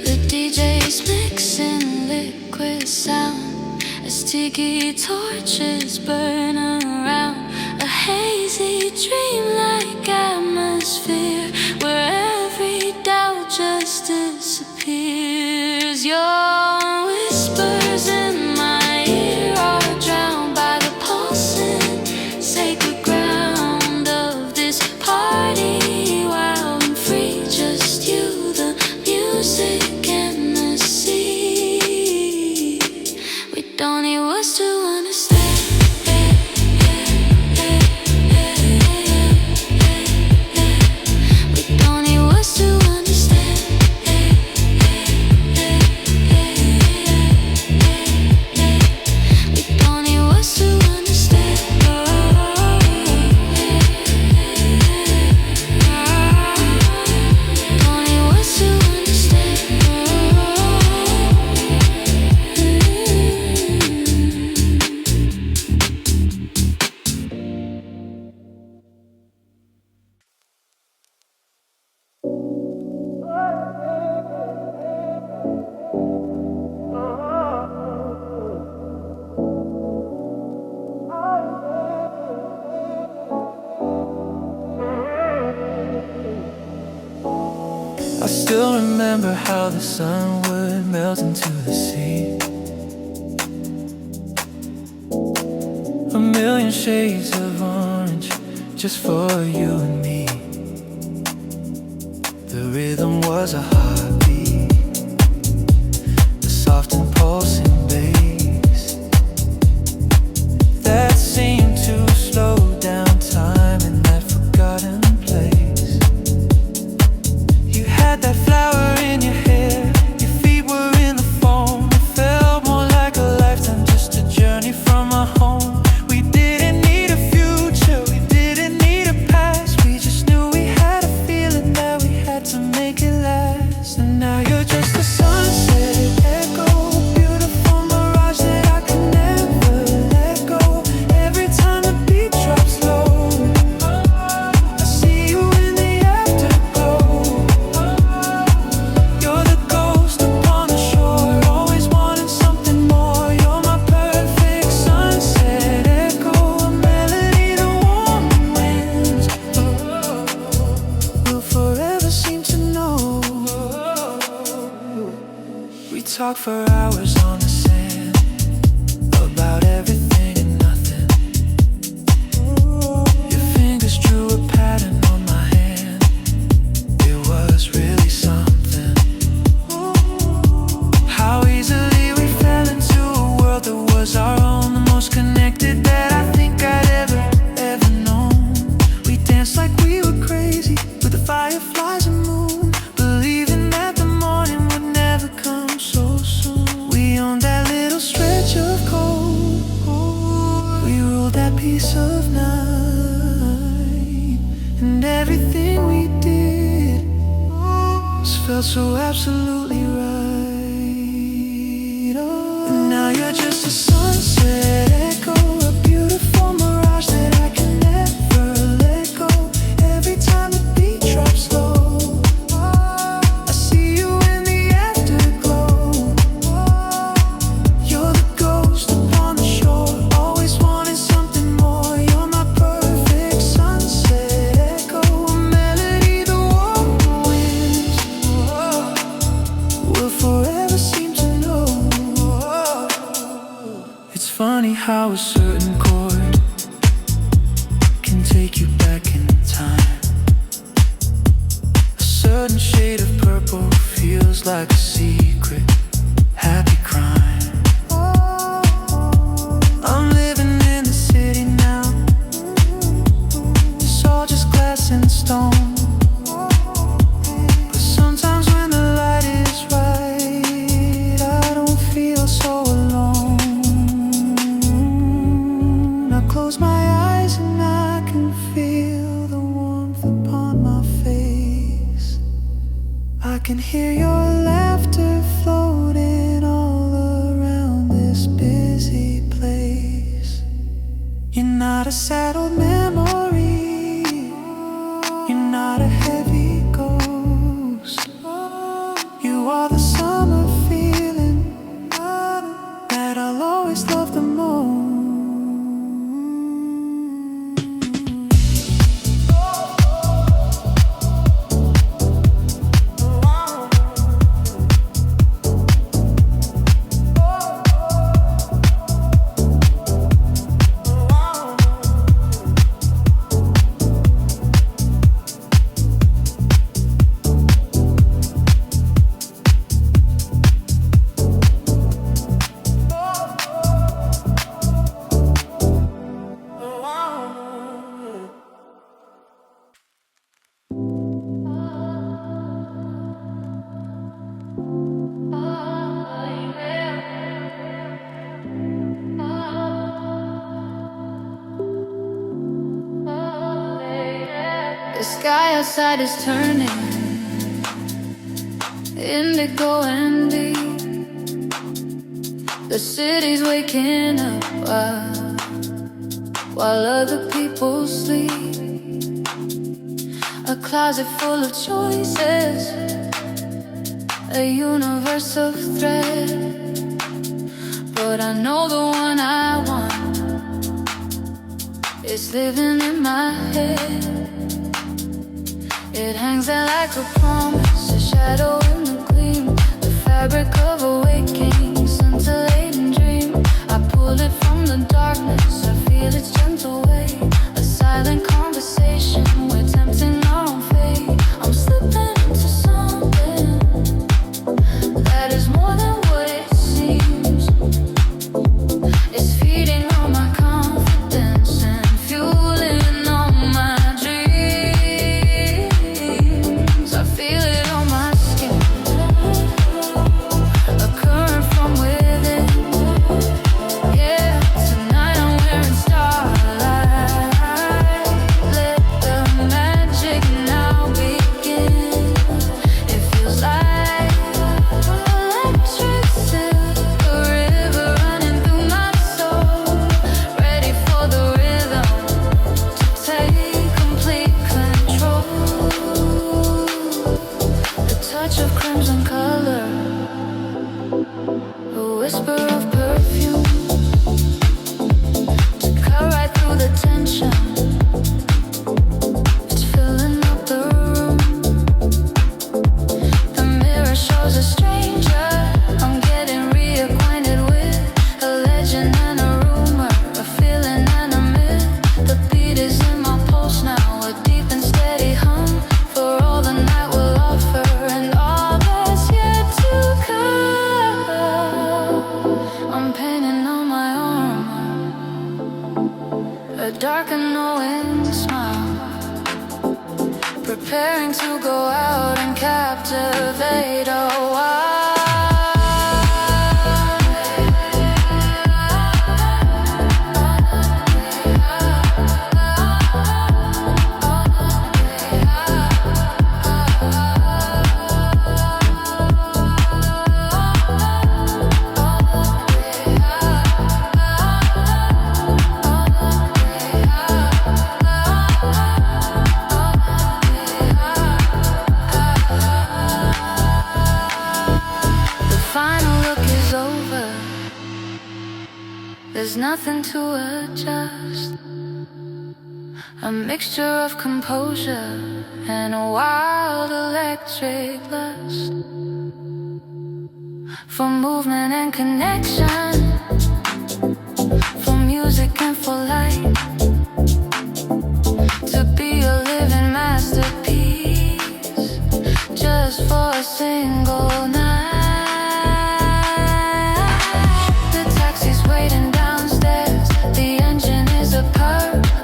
The DJ's mixing liquid sound as tiki torches burn around. A hazy dreamlike atmosphere where every doubt just disappears. Your whispers in my ear are drowned by the pulsing sacred ground of this party. Wild and free, just you, the music and the sea. We don't need words to understand. We don't need words to understand. We don't need words to understand. Don't need words to understand. I still remember how the sun would melt into the sea. A million shades of orange just for you and me. The rhythm was a heartbeat, the soft and pulsing bass that seemed to slow down time in that forgotten place. You had that flower in your hair, your feet were in the foam. It felt more like a lifetime, just a journey from our home. We didn't need a future, we didn't need a past. We just knew we had a feeling that we had to make it last. And now talk for hours on the sand about everything and nothing. Your fingers drew a pattern on my hand. It was really something. How easily we fell into a world that was our own, the most connected that I think I'd ever known. We danced like we were crazy with the fireflies and moon, believing that the morning would never come so soon. We owned that little stretch of cold. We ruled that piece of night, and everything we did felt so absolutely right. Oh, and now you're just a sunset echo, a beautiful mirage that I can never let go. Every time the beat drops low, I see you in the afterglow. You're the ghost upon the shore, always wanting something more. You're my perfect sunset echo, a melody the warm winds will forever seem to know. It's funny how a certain chord can take you back in time. A certain shade of purple feels like a secret, happy crime. I'm living in the city now. It's all just glass and stone. But sometimes when the light is right, I don't feel so alone. I close my eyes and I can feel the warmth upon my face. I can hear your laughter floating all around this busy place. You're not a sad old memory, you're not a heavy ghost. You are the summer feeling that I'll always love the most. The sky outside is turning indigo and deep. The city's waking up while other people sleep. A closet full of choices, a universe of thread. But I know the one I want is living in my head. It hangs there like a promise, a shadow in the gleam, the fabric of a waking, scintillating dream. I pull it from the darkness, I feel its gentle weight, a silent conversation, we're tempting our own fate. I'm slipping into something that is more than what it seems. It's feeding on my confidence and fueling on my dreams. I feel it on my skin, a current from within. Yeah, tonight I'm wearing starlight. Let the preparing to go out and captivate a while. There's nothing to adjust. A mixture of composure and a wild electric lust for movement and connection, for music and for light, to be a living masterpiece just for a single night.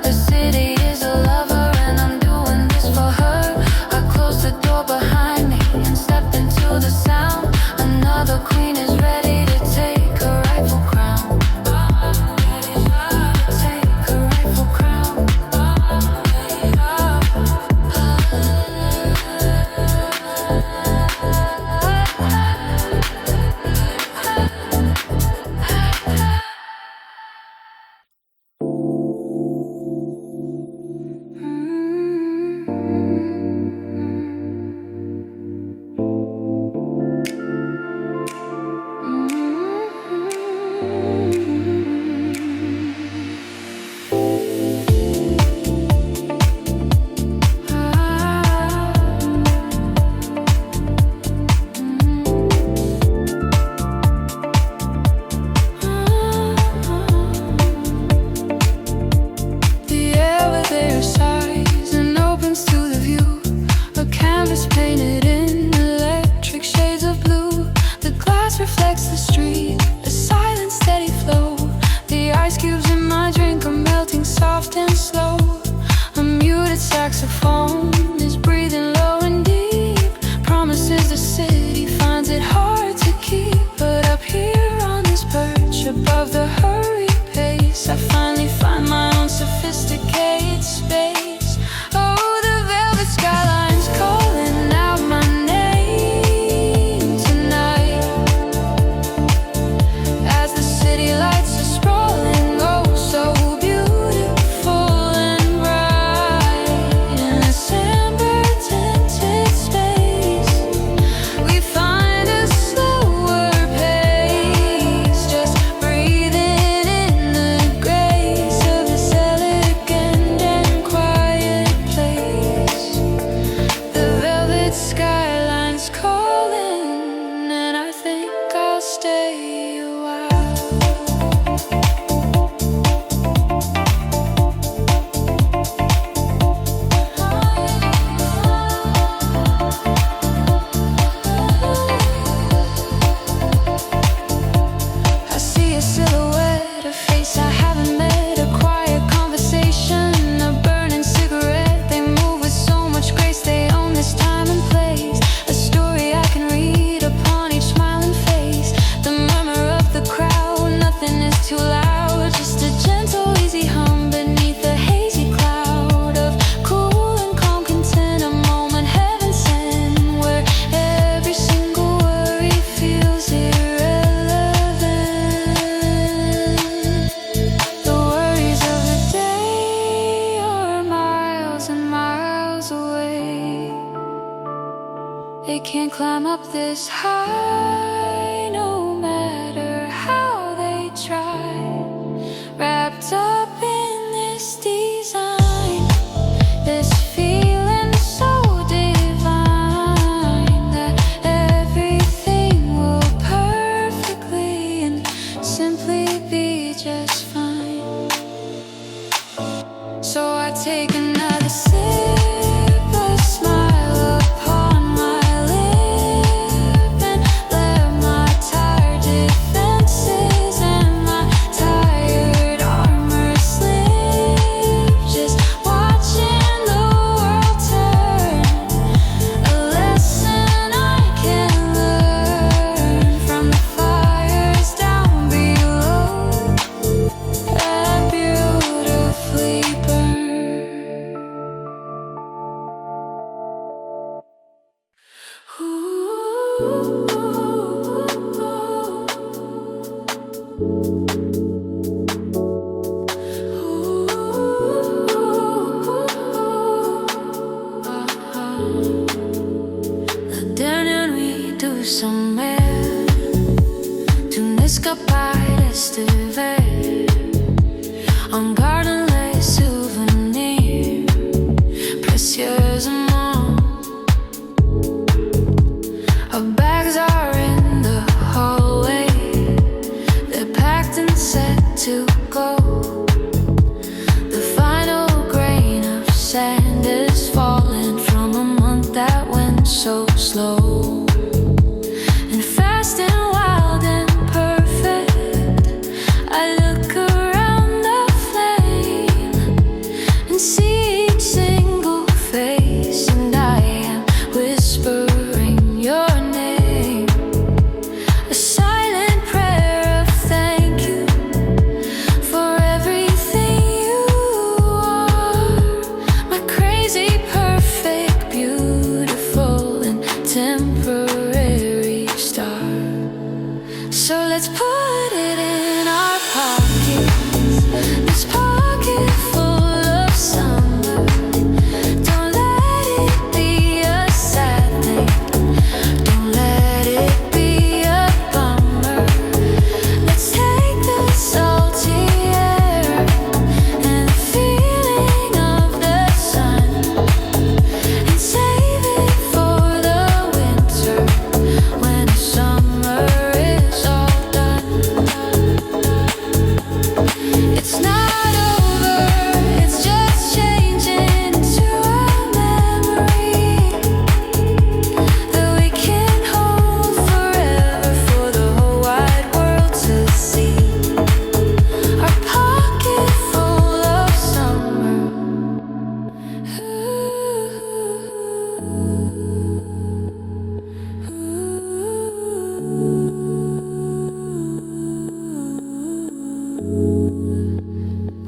The city is a lover and I'm doing this for her. I closed the door behind me and stepped into the sound. Another queen is ready to take her rightful crown. Take her rightful crown. They can't climb up this high, no matter how they try. Wrapped up in this design, this feeling so divine, that everything will perfectly and simply be just fine. So I take another sip, a smile upon my lip, and let La dernière nuit douce en mer, tu n'escapades cet hiver. En gardant les souvenirs précieusement. Our bags are in the hallway, they're packed and set to go. The final grain of sand is falling from a month that went so slow. And fast and wild and perfect, I look around the flame and see each single face, and I am whispering your name. A silent prayer of thank you for everything you are. My crazy, perfect, beautiful, and temporary star. So let's put it in our pockets, this pocket full of summer. Don't let it be a sad thing, don't let it be a bummer. Let's take the salty air and the feeling of the sun and save it for the winter when the summer is all done. It's not over, it's just changing into a memory that we can hold forever for the whole wide world to see. Our pocket full of summer.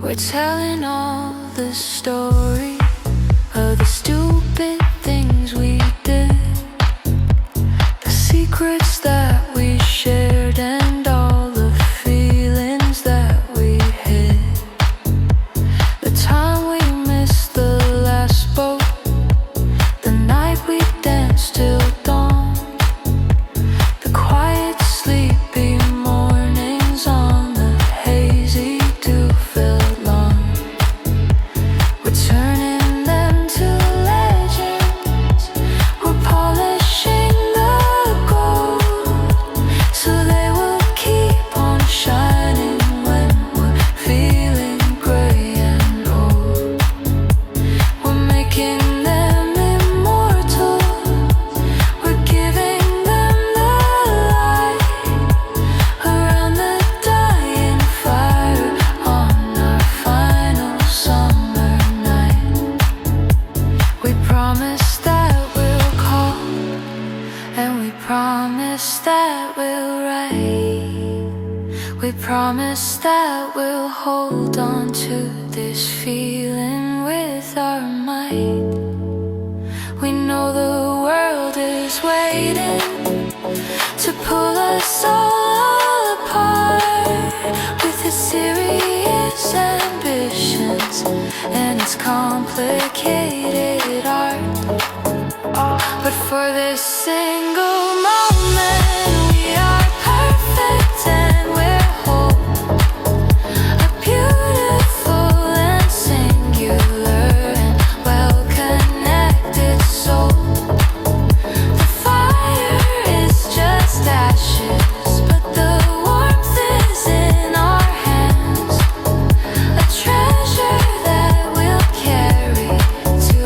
We're telling all the story of the stupid things we did, the secrets that we shared, and all the feelings that we hid. The time we missed the last boat, the night we danced till dawn, the quiet, sleepy mornings on the hazy dew-filled lawn. We're turning them to legends, we're polishing the gold, so they will keep on shining when we're feeling gray and old. We're making them immortal, we're giving them the light around the dying fire on our final summer night. We promise that we'll call, and we promise that we'll write. We promise that we'll hold on to this feeling with our might. We know the world is waiting to pull us all apart with its serious ambitions and its complicated art. But for this single moment, we are perfect and we're whole. A beautiful and singular and well-connected soul. The fire is just ashes, but the warmth is in our hands. A treasure that we'll carry to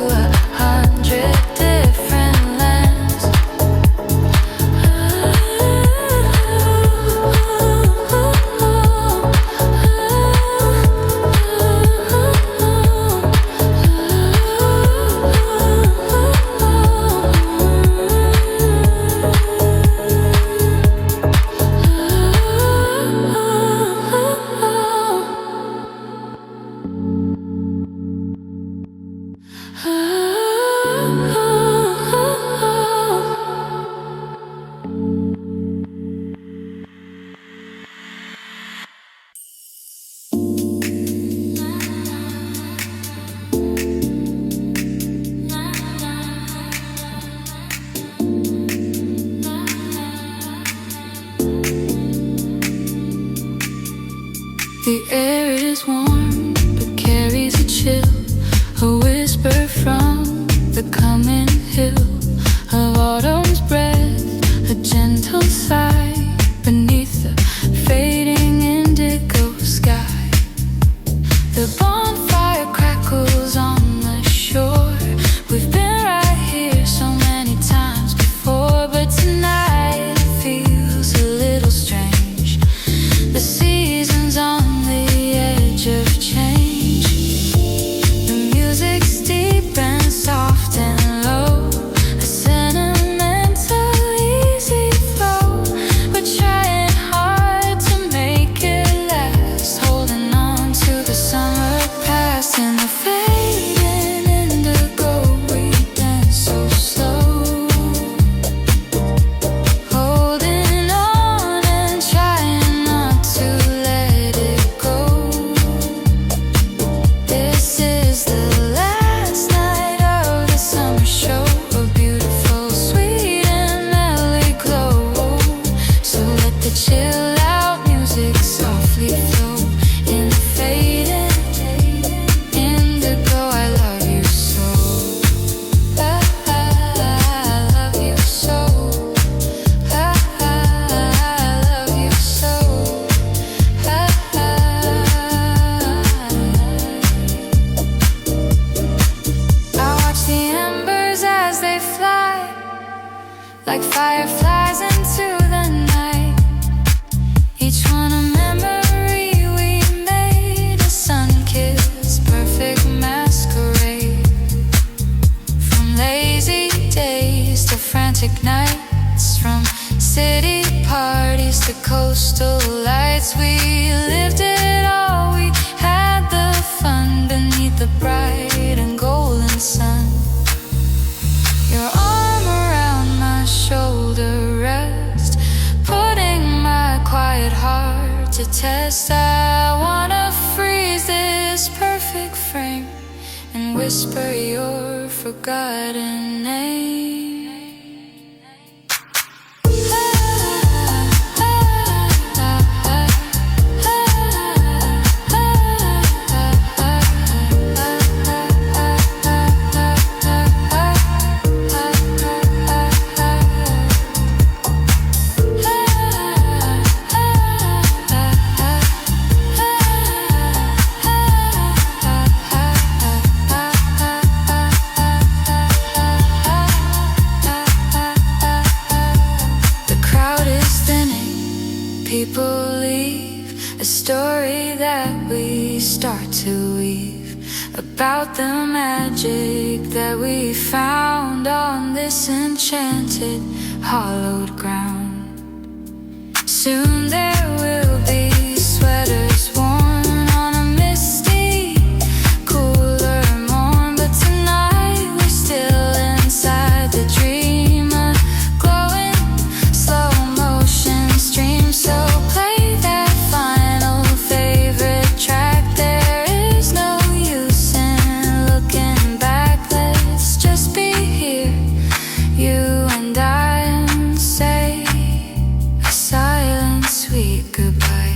100 different lands. The air is warm but carries a chill, a whisper from the coming hill of autumn's breath, a gentle sigh beneath the fading indigo sky. The bonfire crackles on the shore. We've been right here so many times before, but tonight it feels a little strange. The season's on the edge of change. The music's deep and soft and low, a sentimental easy flow. We're trying hard to make it last, holding on to the summer past. In the fading indigo we dance so slow, holding on and trying not to let it go. This is the last night of the summer show, a beautiful, sweet and mellow glow. So let the chill out music softly flow. In the fading indigo, I love you so. I love you so. I love you so. I watch the embers as they fly, like fireflies into the night. Each one a memory we made, a sun-kissed perfect masquerade. From lazy days to frantic nights, from city parties to coastal lights, we lived it all. We had the fun beneath the bright and golden sun. Your arm around my shoulder rest, putting my quiet heart to test. I wanna freeze this perfect frame and whisper your forgotten name. The crowd is thinning, people leave, a story that we start to weave about the magic that we found on this enchanted, hollowed ground. Soon there will be sweaters worn on a misty, cooler morn, but tonight we're still inside the dream, a glowing slow motion stream. So play that final favorite track. There is no use in looking back. Let's just be here, you and I, and say a silent sweet goodbye.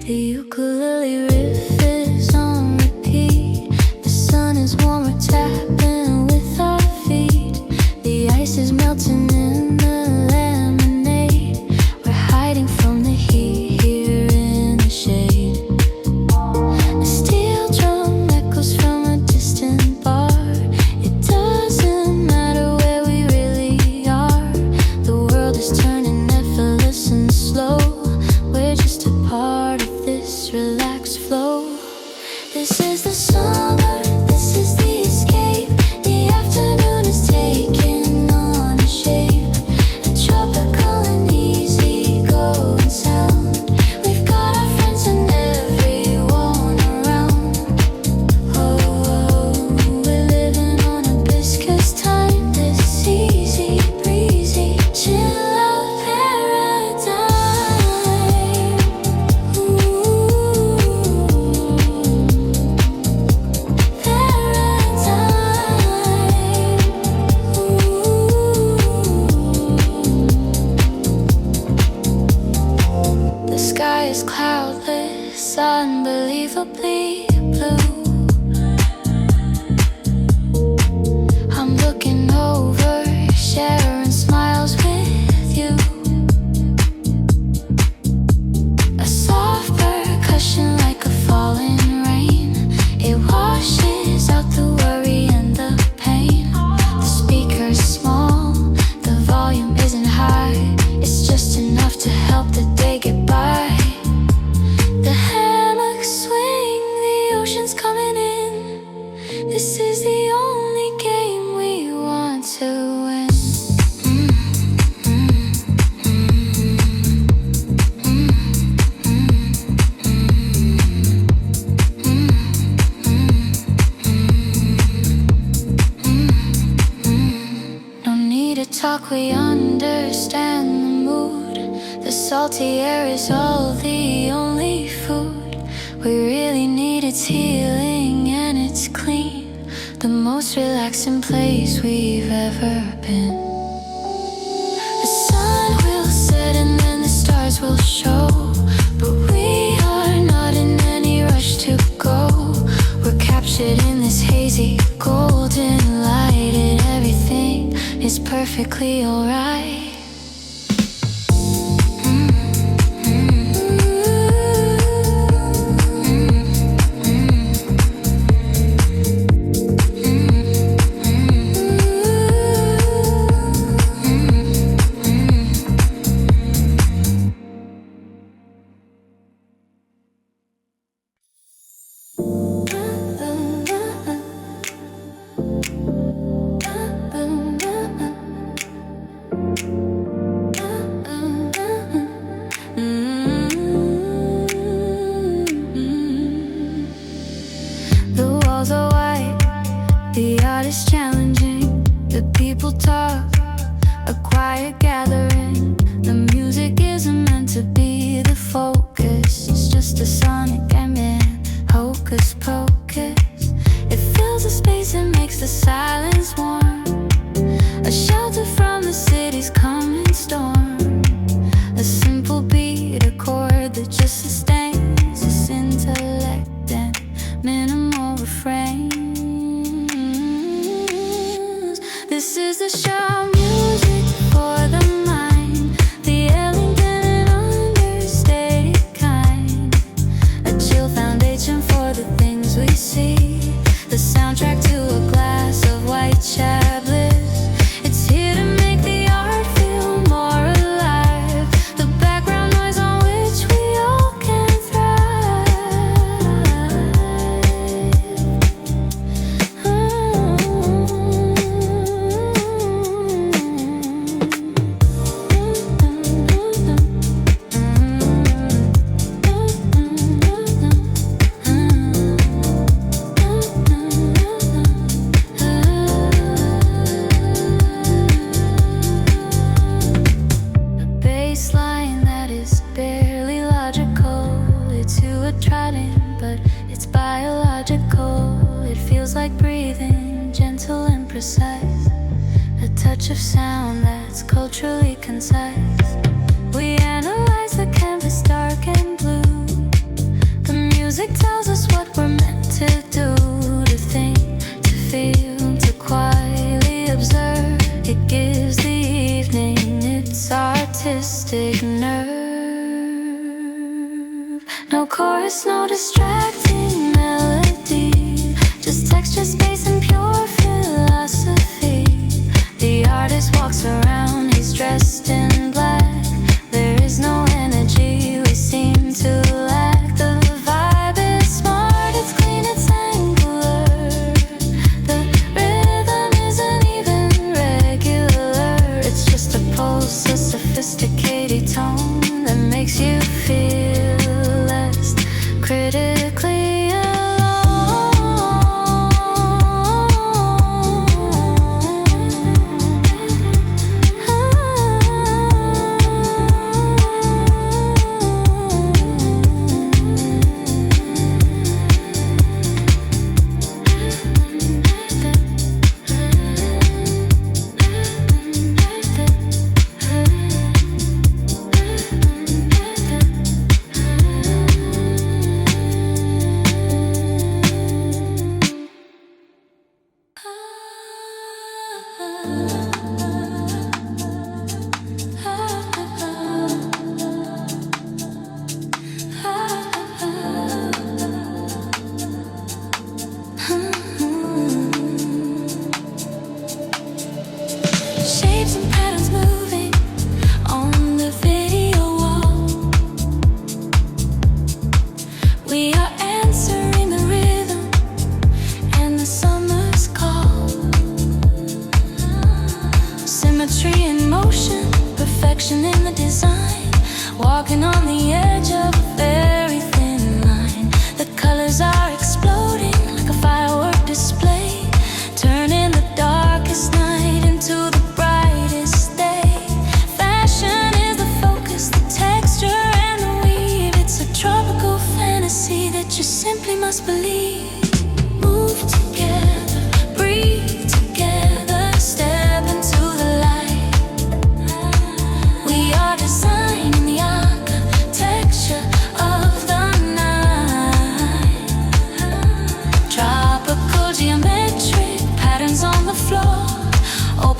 The ukulele riff is on repeat. The sun is warm, we're tapping with our feet. The ice is melting in the lemonade. We're hiding from the heat here in the shade. A steel drum echoes from a distant bar. It doesn't matter where we really are. The world is turning effortless and slow. We're just a part of this relaxed flow. This is the summer, this is the escape. The afternoon is taking on a shape, a tropical and easy going sound. We've got our friends and everyone around. Oh, we're living on a biscuit's time. This easy breezy chill out paradise. This is the only game we want to win. No need to talk, we understand the mood. The salty air is all the only food we really need. It's healing and it's clean, the most relaxing place we've ever been. The sun will set and then the stars will show, but we are not in any rush to go. We're captured in this hazy golden light, and everything is perfectly alright. The art is challenging, the people talk, a quiet gathering. The music isn't meant to be the focus, it's just a sonic ambient, hocus pocus. It fills the space and makes the silence warm, a shelter from the city's coming storm. A simple beat, a chord that just sustains this intellect and minimal refrain. This is the show music for the mind, the elegant and understated kind. A chill foundation for the things we see, the soundtrack to a glass of white chablis. It's here to make the art feel more alive, the background noise on which we all can but it's biological. It feels like breathing, gentle and precise, a touch of sound that's culturally concise. We analyze the canvas dark and blue. The music tells us what we're meant to do, to think, to feel, to quietly observe. It gives the evening its artistic nerve. No chorus, no distracting melody, just texture, space, and pure philosophy. The artist walks around, he's dressed in black. There is no energy we seem to lack. The vibe is smart, it's clean, it's angular. The rhythm isn't even regular. It's just a pulse, a sophisticated tone that makes you feel less critically alone.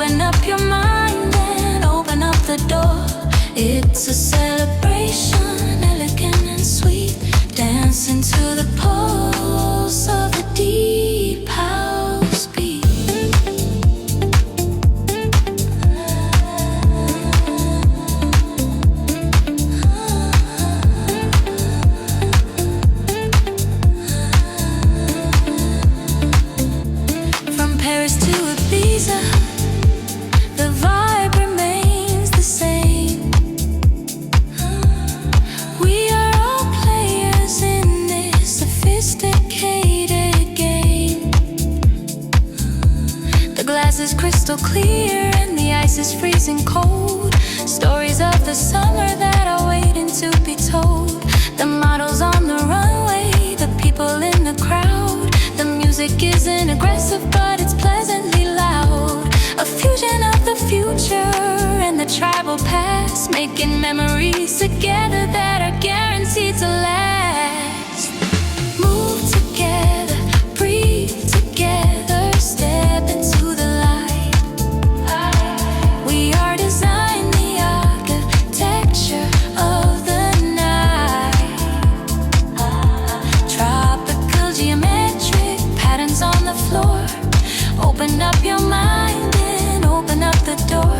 Open up your mind and open up the door. It's a celebration, elegant and sweet. Dancing to the pulse of the deep house beat. From Paris to Ibiza, the vibe remains the same. We are all players in this sophisticated game. The glass is crystal clear and the ice is freezing cold. Stories of the summer that are waiting to be told. The models on the runway, the people in the crowd. The music isn't aggressive but it's pleasantly loud. A fusion of the future and the tribal past, making memories together that are guaranteed to last. Move together, breathe together, step into the light. We are designing the architecture of the night. Tropical geometric patterns on the floor. Open up your mind and open up the door.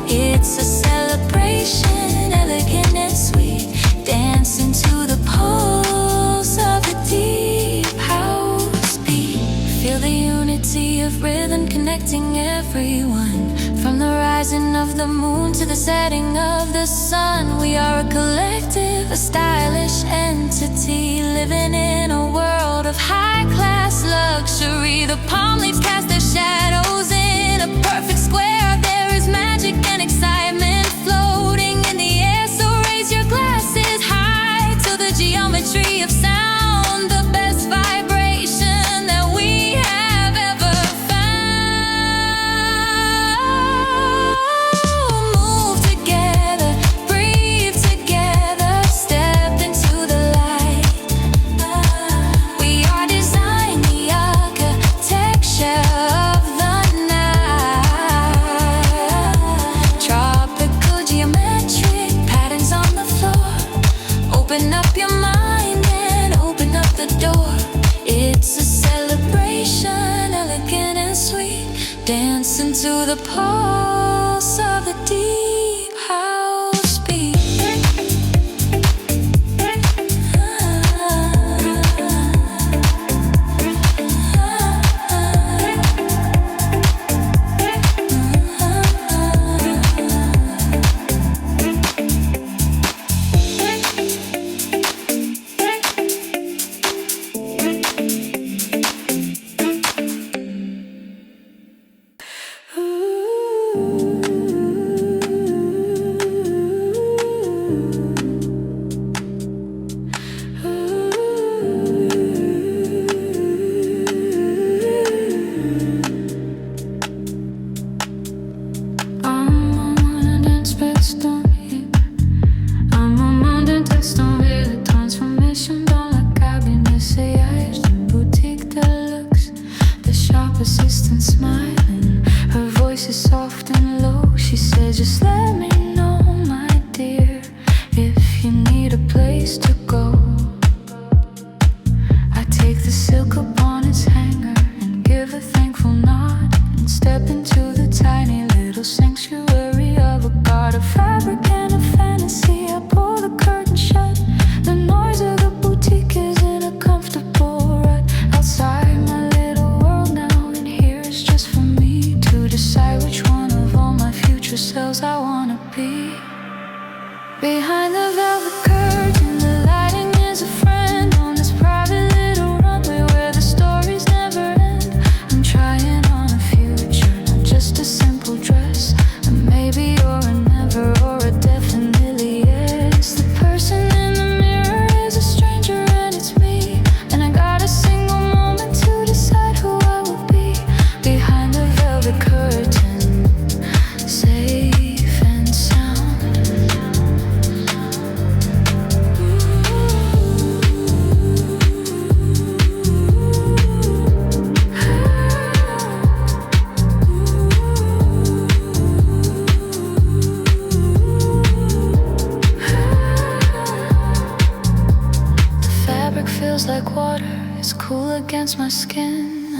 It's a celebration, elegant and sweet. Dancing to the pulse of the deep house beat. Feel the unity of rhythm connecting everyone. From the rising of the moon to the setting of the sun. We are a collective, a stylish entity, living in a world of high-class luxury. The palm leaves cast their shadows in a perfect square. There is magic and excitement floating in the air. So raise your glasses high to the geometry of sound. The best vibration that we have ever found. Move together, breathe together, step into the light. We are designing the architecture of the night. Tropical geometric patterns on the floor. Open up your mind and open up the door. It's a celebration, elegant and sweet. Dancing to the pulse of the deep house beat. Un moment d'un texte envie de transformation dans la cabine d'essayage d'une boutique de luxe. The shop assistant smiling, her voice is soft and low. She says, just let me know, my dear, if you need a place to go. I take the silk upon its hanger and give a thankful nod and step into the tiny little sanctuary of a god of fabric and a fantasy. I pull the curtain shut. The noise of the boutique is in a comfortable rut. Outside my little world now, and here is just for me.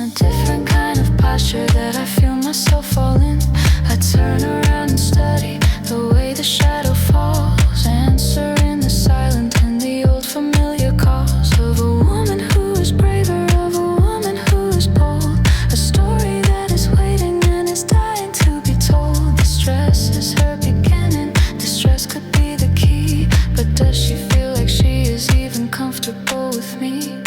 a different kind of posture that I feel myself fall in. I turn around and study the way the shadow falls, answer in the silent and the old familiar calls of a woman who is braver, of a woman who is bold, a story that is waiting and is dying to be told. Distress is her beginning, distress could be the key, but does she feel like she is even comfortable with me?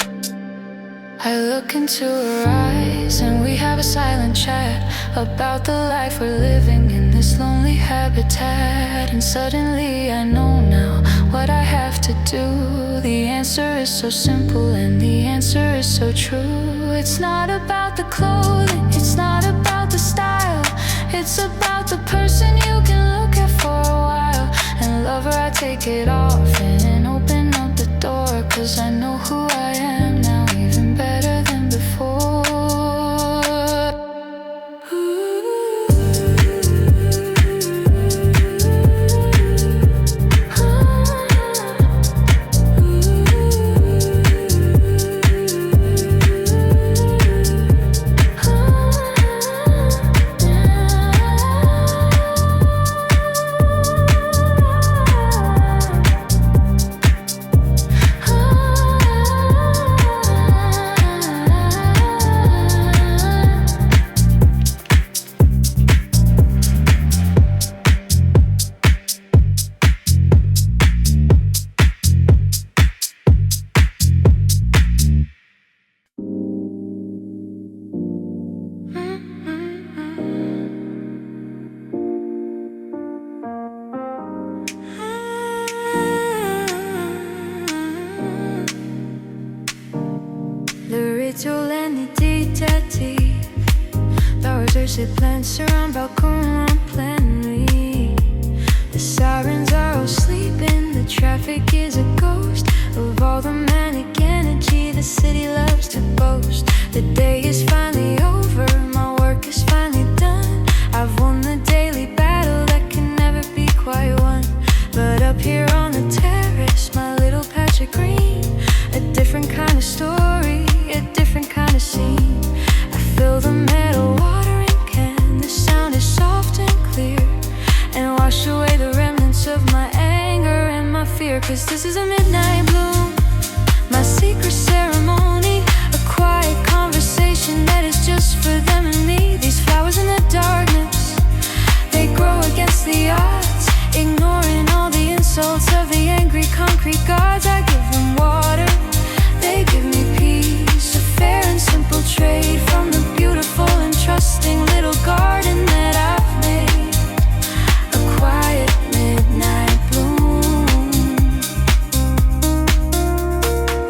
I look into her eyes and we have a silent chat about the life we're living in this lonely habitat. And suddenly I know now what I have to do. The answer is so simple and the answer is so true. It's not about the clothing, it's not about the style, it's about the person you can look at for a while and love her. I take it off and open up the door, 'cause I know who I am now, even better than before. Ces plaines sur un balcon en pleine nuit. The sirens are all sleeping, the traffic is a ghost of all the manic energy the city loves to boast. The day is finally over, my work is finally done. I've won the daily battle that can never be quite won. But up here on the terrace, my little patch of green, a different kind of story, a different kind of scene. I feel the metal watering, the sound is soft and clear, and wash away the remnants of my anger and my fear. 'Cause this is a midnight bloom, my secret ceremony, a quiet conversation that is just for them and me. These flowers in the darkness, they grow against the odds, ignoring all the insults of the angry concrete gods. I give them water, they give me peace, a fair and simple trade from the beautiful and trusting little garden that I've made, a quiet midnight bloom.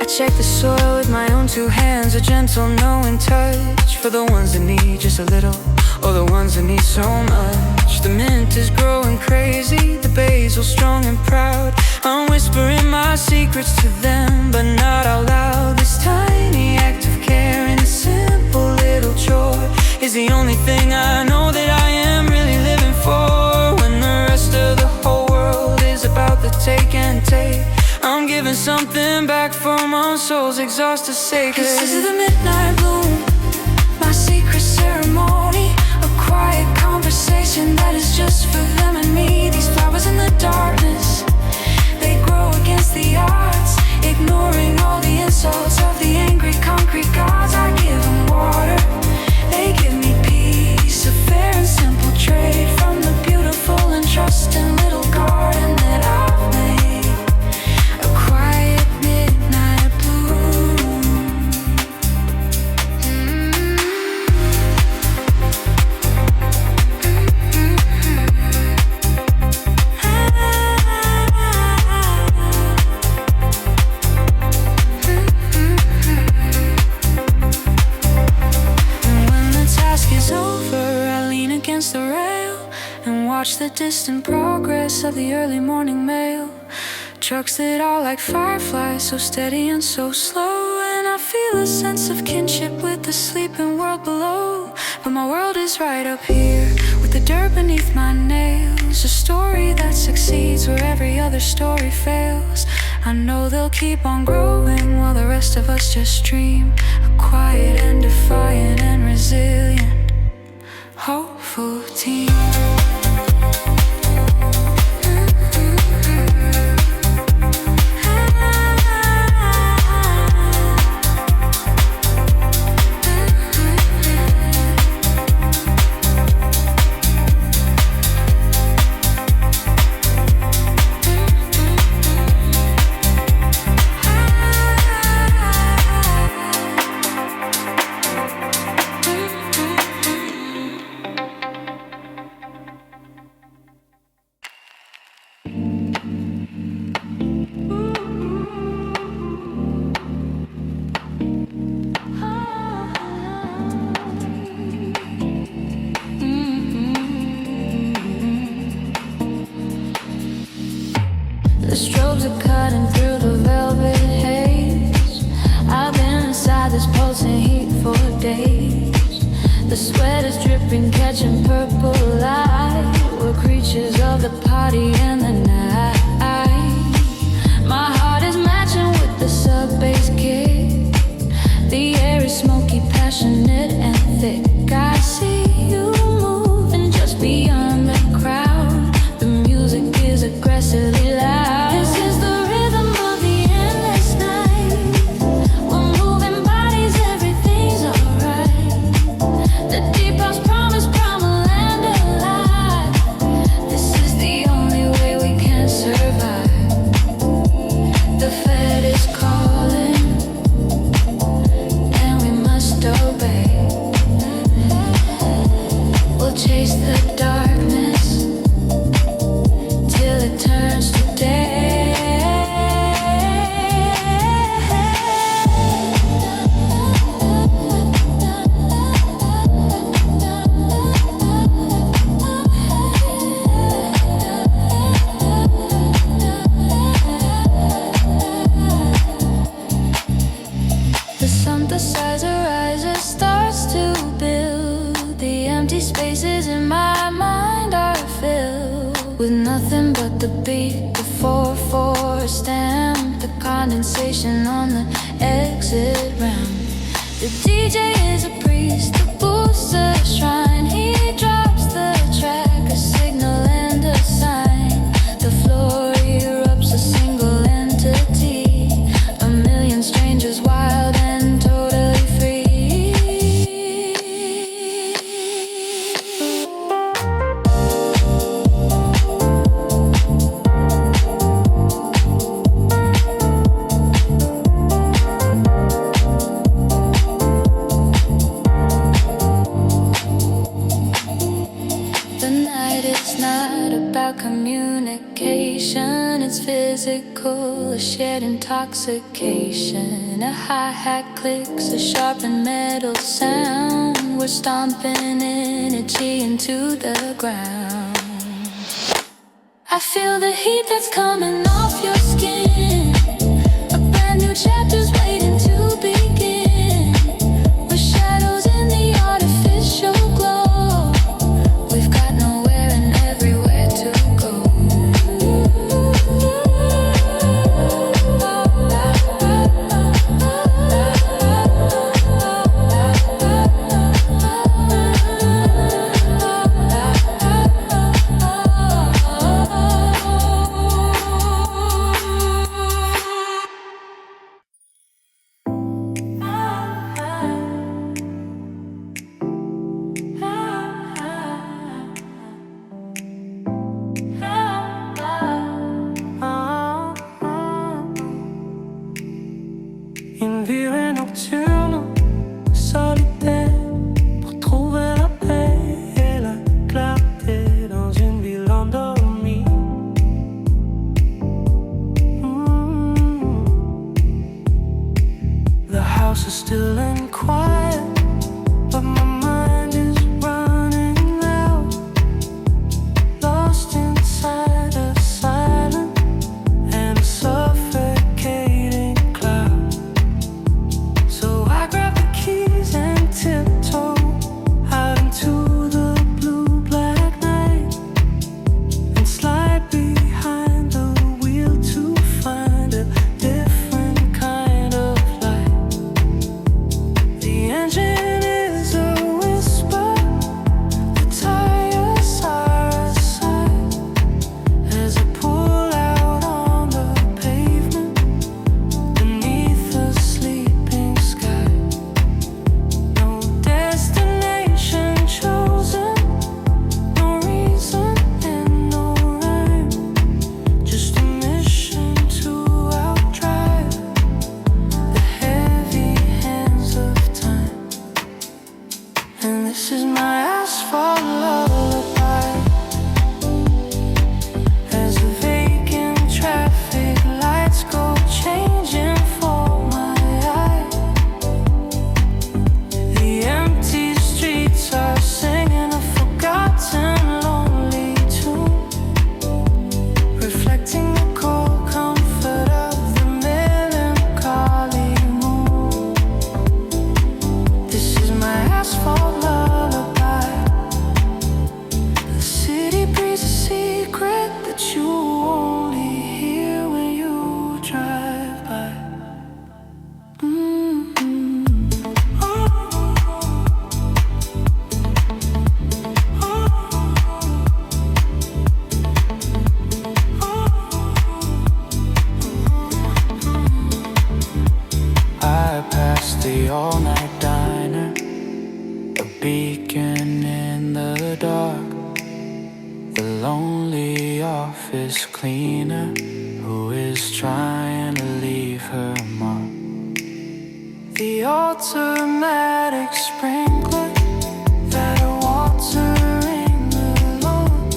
I check the soil with my own two hands, a gentle knowing touch for the ones that need just a little, or the ones that need so much. The mint is growing crazy, the basil strong and proud. I'm whispering my secrets to them, but not out loud. This tiny act of care and a simple little joy is the only thing I know that I am really living for. When the rest of the whole world is about the take and take, I'm giving something back for my soul's exhausted sake. 'Cause this is the midnight bloom, my secret ceremony, a quiet conversation that is just for them and me. These flowers in the darkness, they grow against the odds, ignoring all the insults of the angry concrete gods. I give them water, they give me peace, a fair and simple trade from the beautiful and trusting little garden that I've made, a quiet midnight bloom. Watch the distant progress of the early morning mail, trucks that are like fireflies, so steady and so slow. And I feel a sense of kinship with the sleeping world below. But my world is right up here, with the dirt beneath my nails, a story that succeeds where every other story fails. I know they'll keep on growing while the rest of us just dream, a quiet and defiant The sweat is dripping, catching purple light. We're creatures of the party and the night. My heart is matching with the sub-bass kick. The air is smoky, passionate and thick. I see you moving just beyond the crowd. The music is aggressively loud. This is the rhythm of the endless night. We're moving bodies, everything's alright. The deep house promise, primal and alive. This is the only way we can survive. The Fed is calling, and we must obey. We'll chase the darkness till it turns to day. The synthesizer riser starts to build. The empty spaces in my mind are filled with nothing but the beat, the 4/4 stamp, the condensation on the exit ramp. The DJ is a priest, the booth's a shrine. He drops the track, a signal and a sign. The floor erupts, a single entity. A million strangers, wild and totally free. The night is not about communication, it's physical, a shared intoxication. A hi-hat clicks, a sharpened metal sound. We're stomping energy into the ground. I feel the heat that's coming off your skin. A brand new chapter's waiting to begin. With shadows in the artificial glow. We've got nowhere and everywhere to go. Une virée nocturne, solitaire, pour trouver la paix et la clarté dans une ville endormie. The house is still and quiet, but my mind is running loud, lost inside a silent and suffocating cloud. So I grab the keys and tiptoe out into the blue black night and slide behind the wheel to find a different kind of light. The engine is a whisper, the tires are a sigh as I pull out on the pavement beneath the sleeping sky. No destination chosen, no reason and no rhyme, just a mission to outdrive the heavy hands of time. And this is my asphalt lullaby as the vacant traffic lights go changing for my eye. The empty streets are singing a forgotten lonely tune, reflecting the cold comfort of the melancholy moon. This is my asphalt lullaby. beacon in the dark, the lonely office cleaner who is trying to leave her mark. The automatic sprinkler that are watering the lawn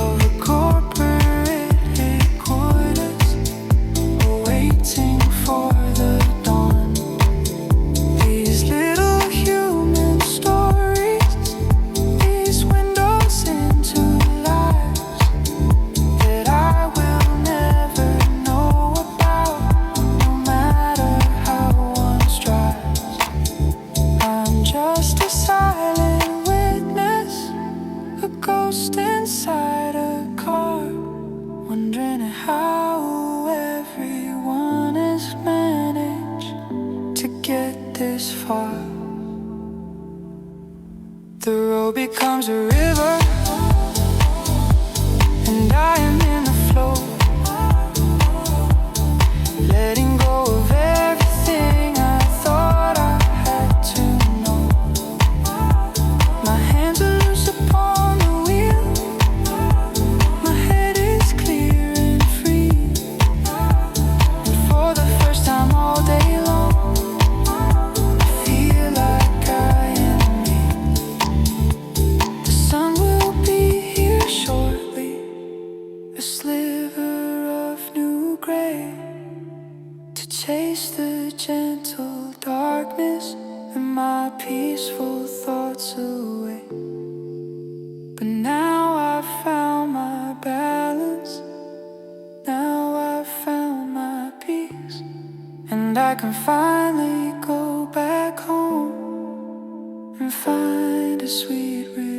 of a corporate headquarters, waiting for the dawn. These little human stories, these windows into lives that I will never know about, no matter how one strives. I'm just a silent witness, a ghost inside a car, wondering how everyone has managed to get this far. The road becomes a river, and I am in the flow, letting go of everything I thought I had to know. My hands are loose upon the wheel, my head is clear and free, and for the first time all day long, I feel like I am me. The sun will be here shortly, a sliver of new gray, to chase the gentle darkness and my peaceful thoughts away. But now I've found my balance, now I've found my peace, and I can finally go back home and find a sweet release.